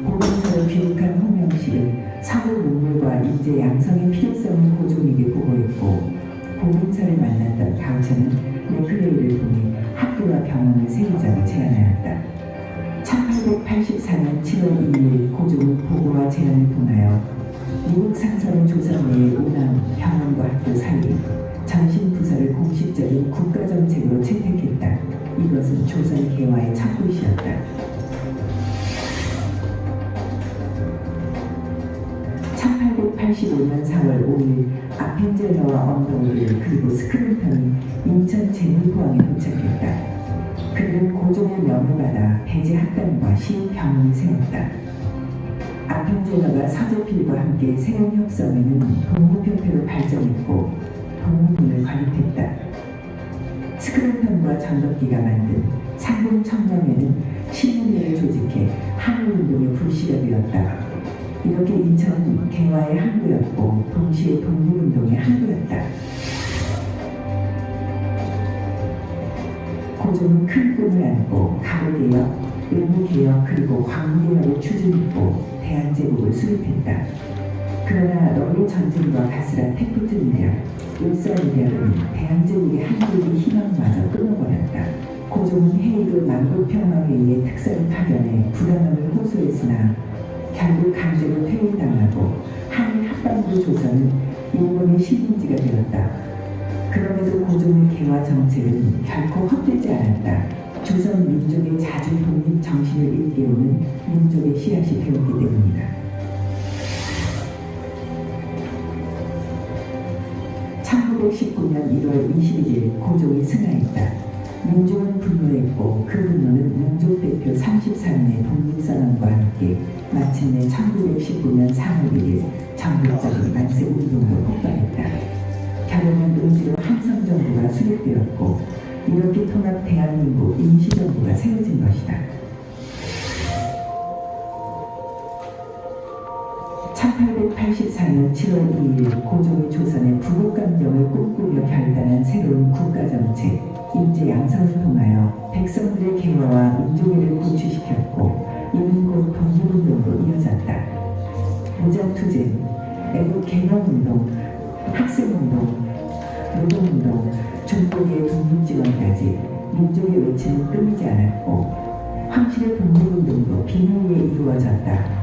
보민사를 귀국한 홍명식은 서울 문물과 인재 양성의 필요성을 고종에게 보고했고 보민사를 만났던 가우처는 맥클레이를 통해 학교와 병원을 세우자고 제안하였다. 1884년 7월 2일 고종은 보고와 제안을 통하여 미국 상선을 조선 내에 운항, 병원과 학교 사이, 전신부서를 공식적인 국가정책으로 채택했다. 이것은 조선 개화의 첫 곳이었다. 1885년 4월 5일 아펜젤러와 언더우드 그리고 스크린턴이 인천 제물포항에 도착했다. 그들은 고종의 명을 받아 배제 학당과 시흥병원을 세웠다. 아펜젤러가 서재필과 함께 세운 협성에는 동무협회로 발전했고 동무군을 건립했다. 스크린턴과 전덕기가 만든 상봉청렴회는 신문회를 조직해 한일운동의 불씨가 되었다. 이렇게 인천은 개화의 항구였고 동시에 독립운동의 항구였다. 고종은 큰 꿈을 안고 가로개혁, 의무개혁 그리고 광무개혁을 추진했고 대한제국을 수립했다. 그러나 러일 전쟁과 가스란 테프트 밀약, 울산 밀약은 대한제국의 한국의 희망마저 끊어버렸다. 고종은 헤이그 만국평화회의의 특사를 파견해 불안함을 호소했으나 결국 강제로 퇴위당하고 한일 합방부 조선은 일본의 식민지가 되었다. 그럼에도 고종의 개화 정책은 결코 헛되지 않았다. 조선 민족의 자주 독립 정신을 일깨우는 민족의 씨앗이 되었기 때문이다. 1919년 1월 21일 고종이 승하했다. 민중은 분노했고 그 분노는 민족 대표 34명의 독립선언과 함께 마침내 1919년 3월 1일 전국적인 만세운동으로 폭발했다. 결국은 의지로 한성정부가 수립되었고 이렇게 통합 대한민국 임시정부가 세워진 것이다. 1884년 7월 2일 고종이 조선의 부국감정을 꿈꾸며 결단한 새로운 국가정책 인재 양성을 통하여 백성들의 개화와 민족애를 고취시켰고 이는 곧 독립운동으로 이어졌다. 무장투쟁, 애국개명운동, 학생운동, 노동운동, 중국의 독립지원까지 민족의 외침은 끊이지 않았고 황실의 독립운동도 비밀리에 이루어졌다.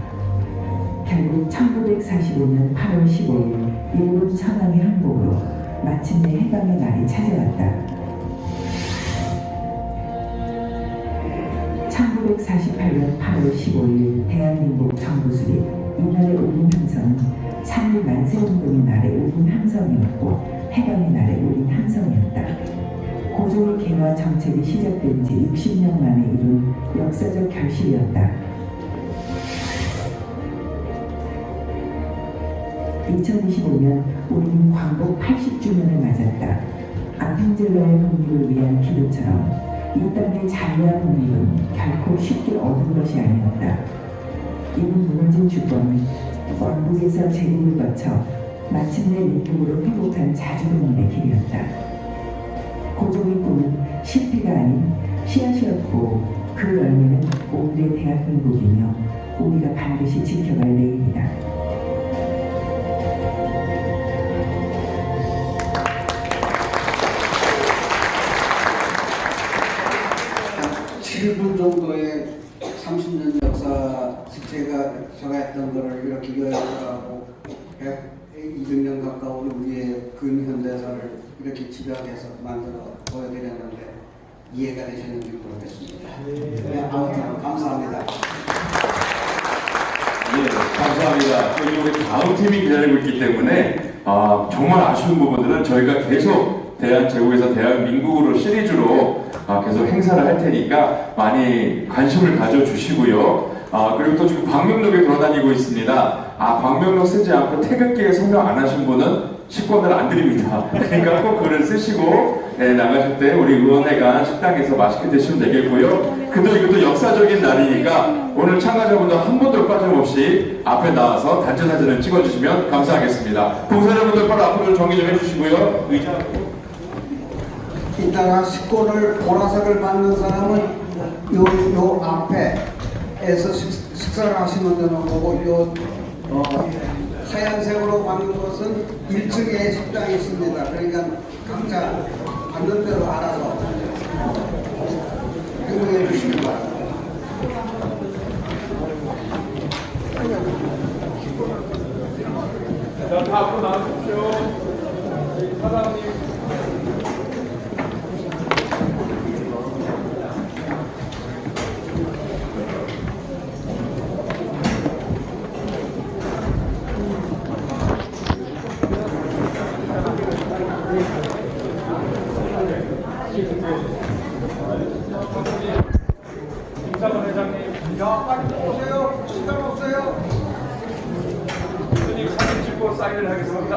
결국 1945년 8월 15일 일본 천황의 항복으로 마침내 해방의 날이 찾아왔다. 1948년 8월 15일 대한민국 정부 수립, 이날의 올린 함성은 3일 만세운동의 날의 올린 함성이었고 해방의 날의 올린 함성이었다. 고종의 개화 정책이 시작된 지 60년 만에 이룬 역사적 결실이었다. 2025년 우리는 광복 80주년을 맞았다. 아펜젤러의 독립을 위한 기도처럼 이 땅의 자유와 독립은 결코 쉽게 얻은 것이 아니었다. 이는 무너진 주권, 왕국에서 제국을 거쳐 마침내 민국으로 회복한 자주동원의 길이었다. 고종의 꿈은 실패가 아닌 씨앗이었고 그 열매는 오늘의 대한민국이며 우리가 반드시 지켜갈 내일이다. 7분 정도의 30년 역사 제가 했던 거를 이렇게 요약하고 200년 가까운 우리의 근현대사를 이렇게 집약해서 만들어 보여드렸는데 이해가 되셨는지 모르겠습니다. 네, 아무튼 감사합니다. 네, 감사합니다. 저희 우리 다음 팀이 기다리고 있기 때문에 정말 아쉬운 부분들은 저희가 계속 대한제국에서 대한민국으로 시리즈로 계속 행사를 할 테니까 많이 관심을 가져주시고요. 그리고 또 지금 광명역에 돌아다니고 있습니다. 광명역 쓰지 않고 태극기에 서명 안 하신 분은 식권을 안 드립니다. 그러니까 꼭 글을 쓰시고 나가실 때 우리 의원회관 식당에서 맛있게 드시면 되겠고요. 근데 이것도 역사적인 날이니까 오늘 참가자분들 한 분도 빠짐없이 앞에 나와서 단체 사진을 찍어주시면 감사하겠습니다. 봉사자분들 바로 앞으로 정리 좀 해주시고요. 의자. 이따가 식권을 보라색을 받는 사람은 요 앞에에서 식사를 하시면 되는 거고 하얀색으로 받는 것은 1층에 식당이 있습니다. 그러니까 각자 받는 대로 알아서 행동해 주시기 바랍니다. 자, 다 앞으로 나와주십시오. 사장님. 김사관 회장님. 야, 빨리 오세요. 시간 없어요. 선생님 사진 찍고 사인을 하겠습니다.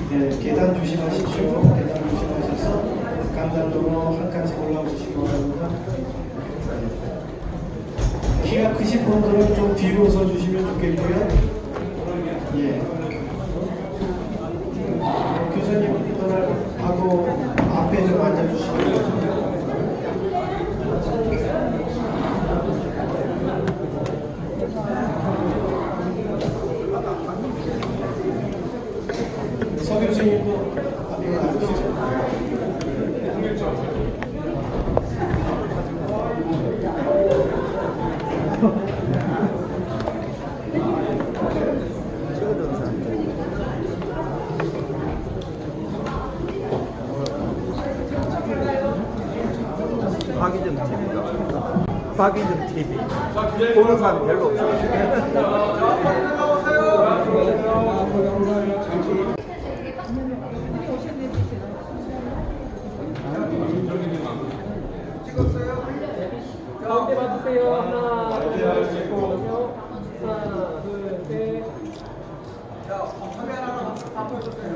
네, 계단 조심하십시오. 계단 조심하셔서 감당도로 한 칸씩 올라오시기 바랍니다. 키가 크신 분들은 좀 뒤로 서주시면 좋겠고요. 예. 교수님하고 앞에 좀 앉아주시고요. 서 교수님도 앞에 나와주시죠. 박이점 TV입니다. 박이점 TV. 보는 사람이 별로 없어요. 가운데 봐주세요. 하나, 둘, 셋. 자, 카메라로 한번 보여주세요.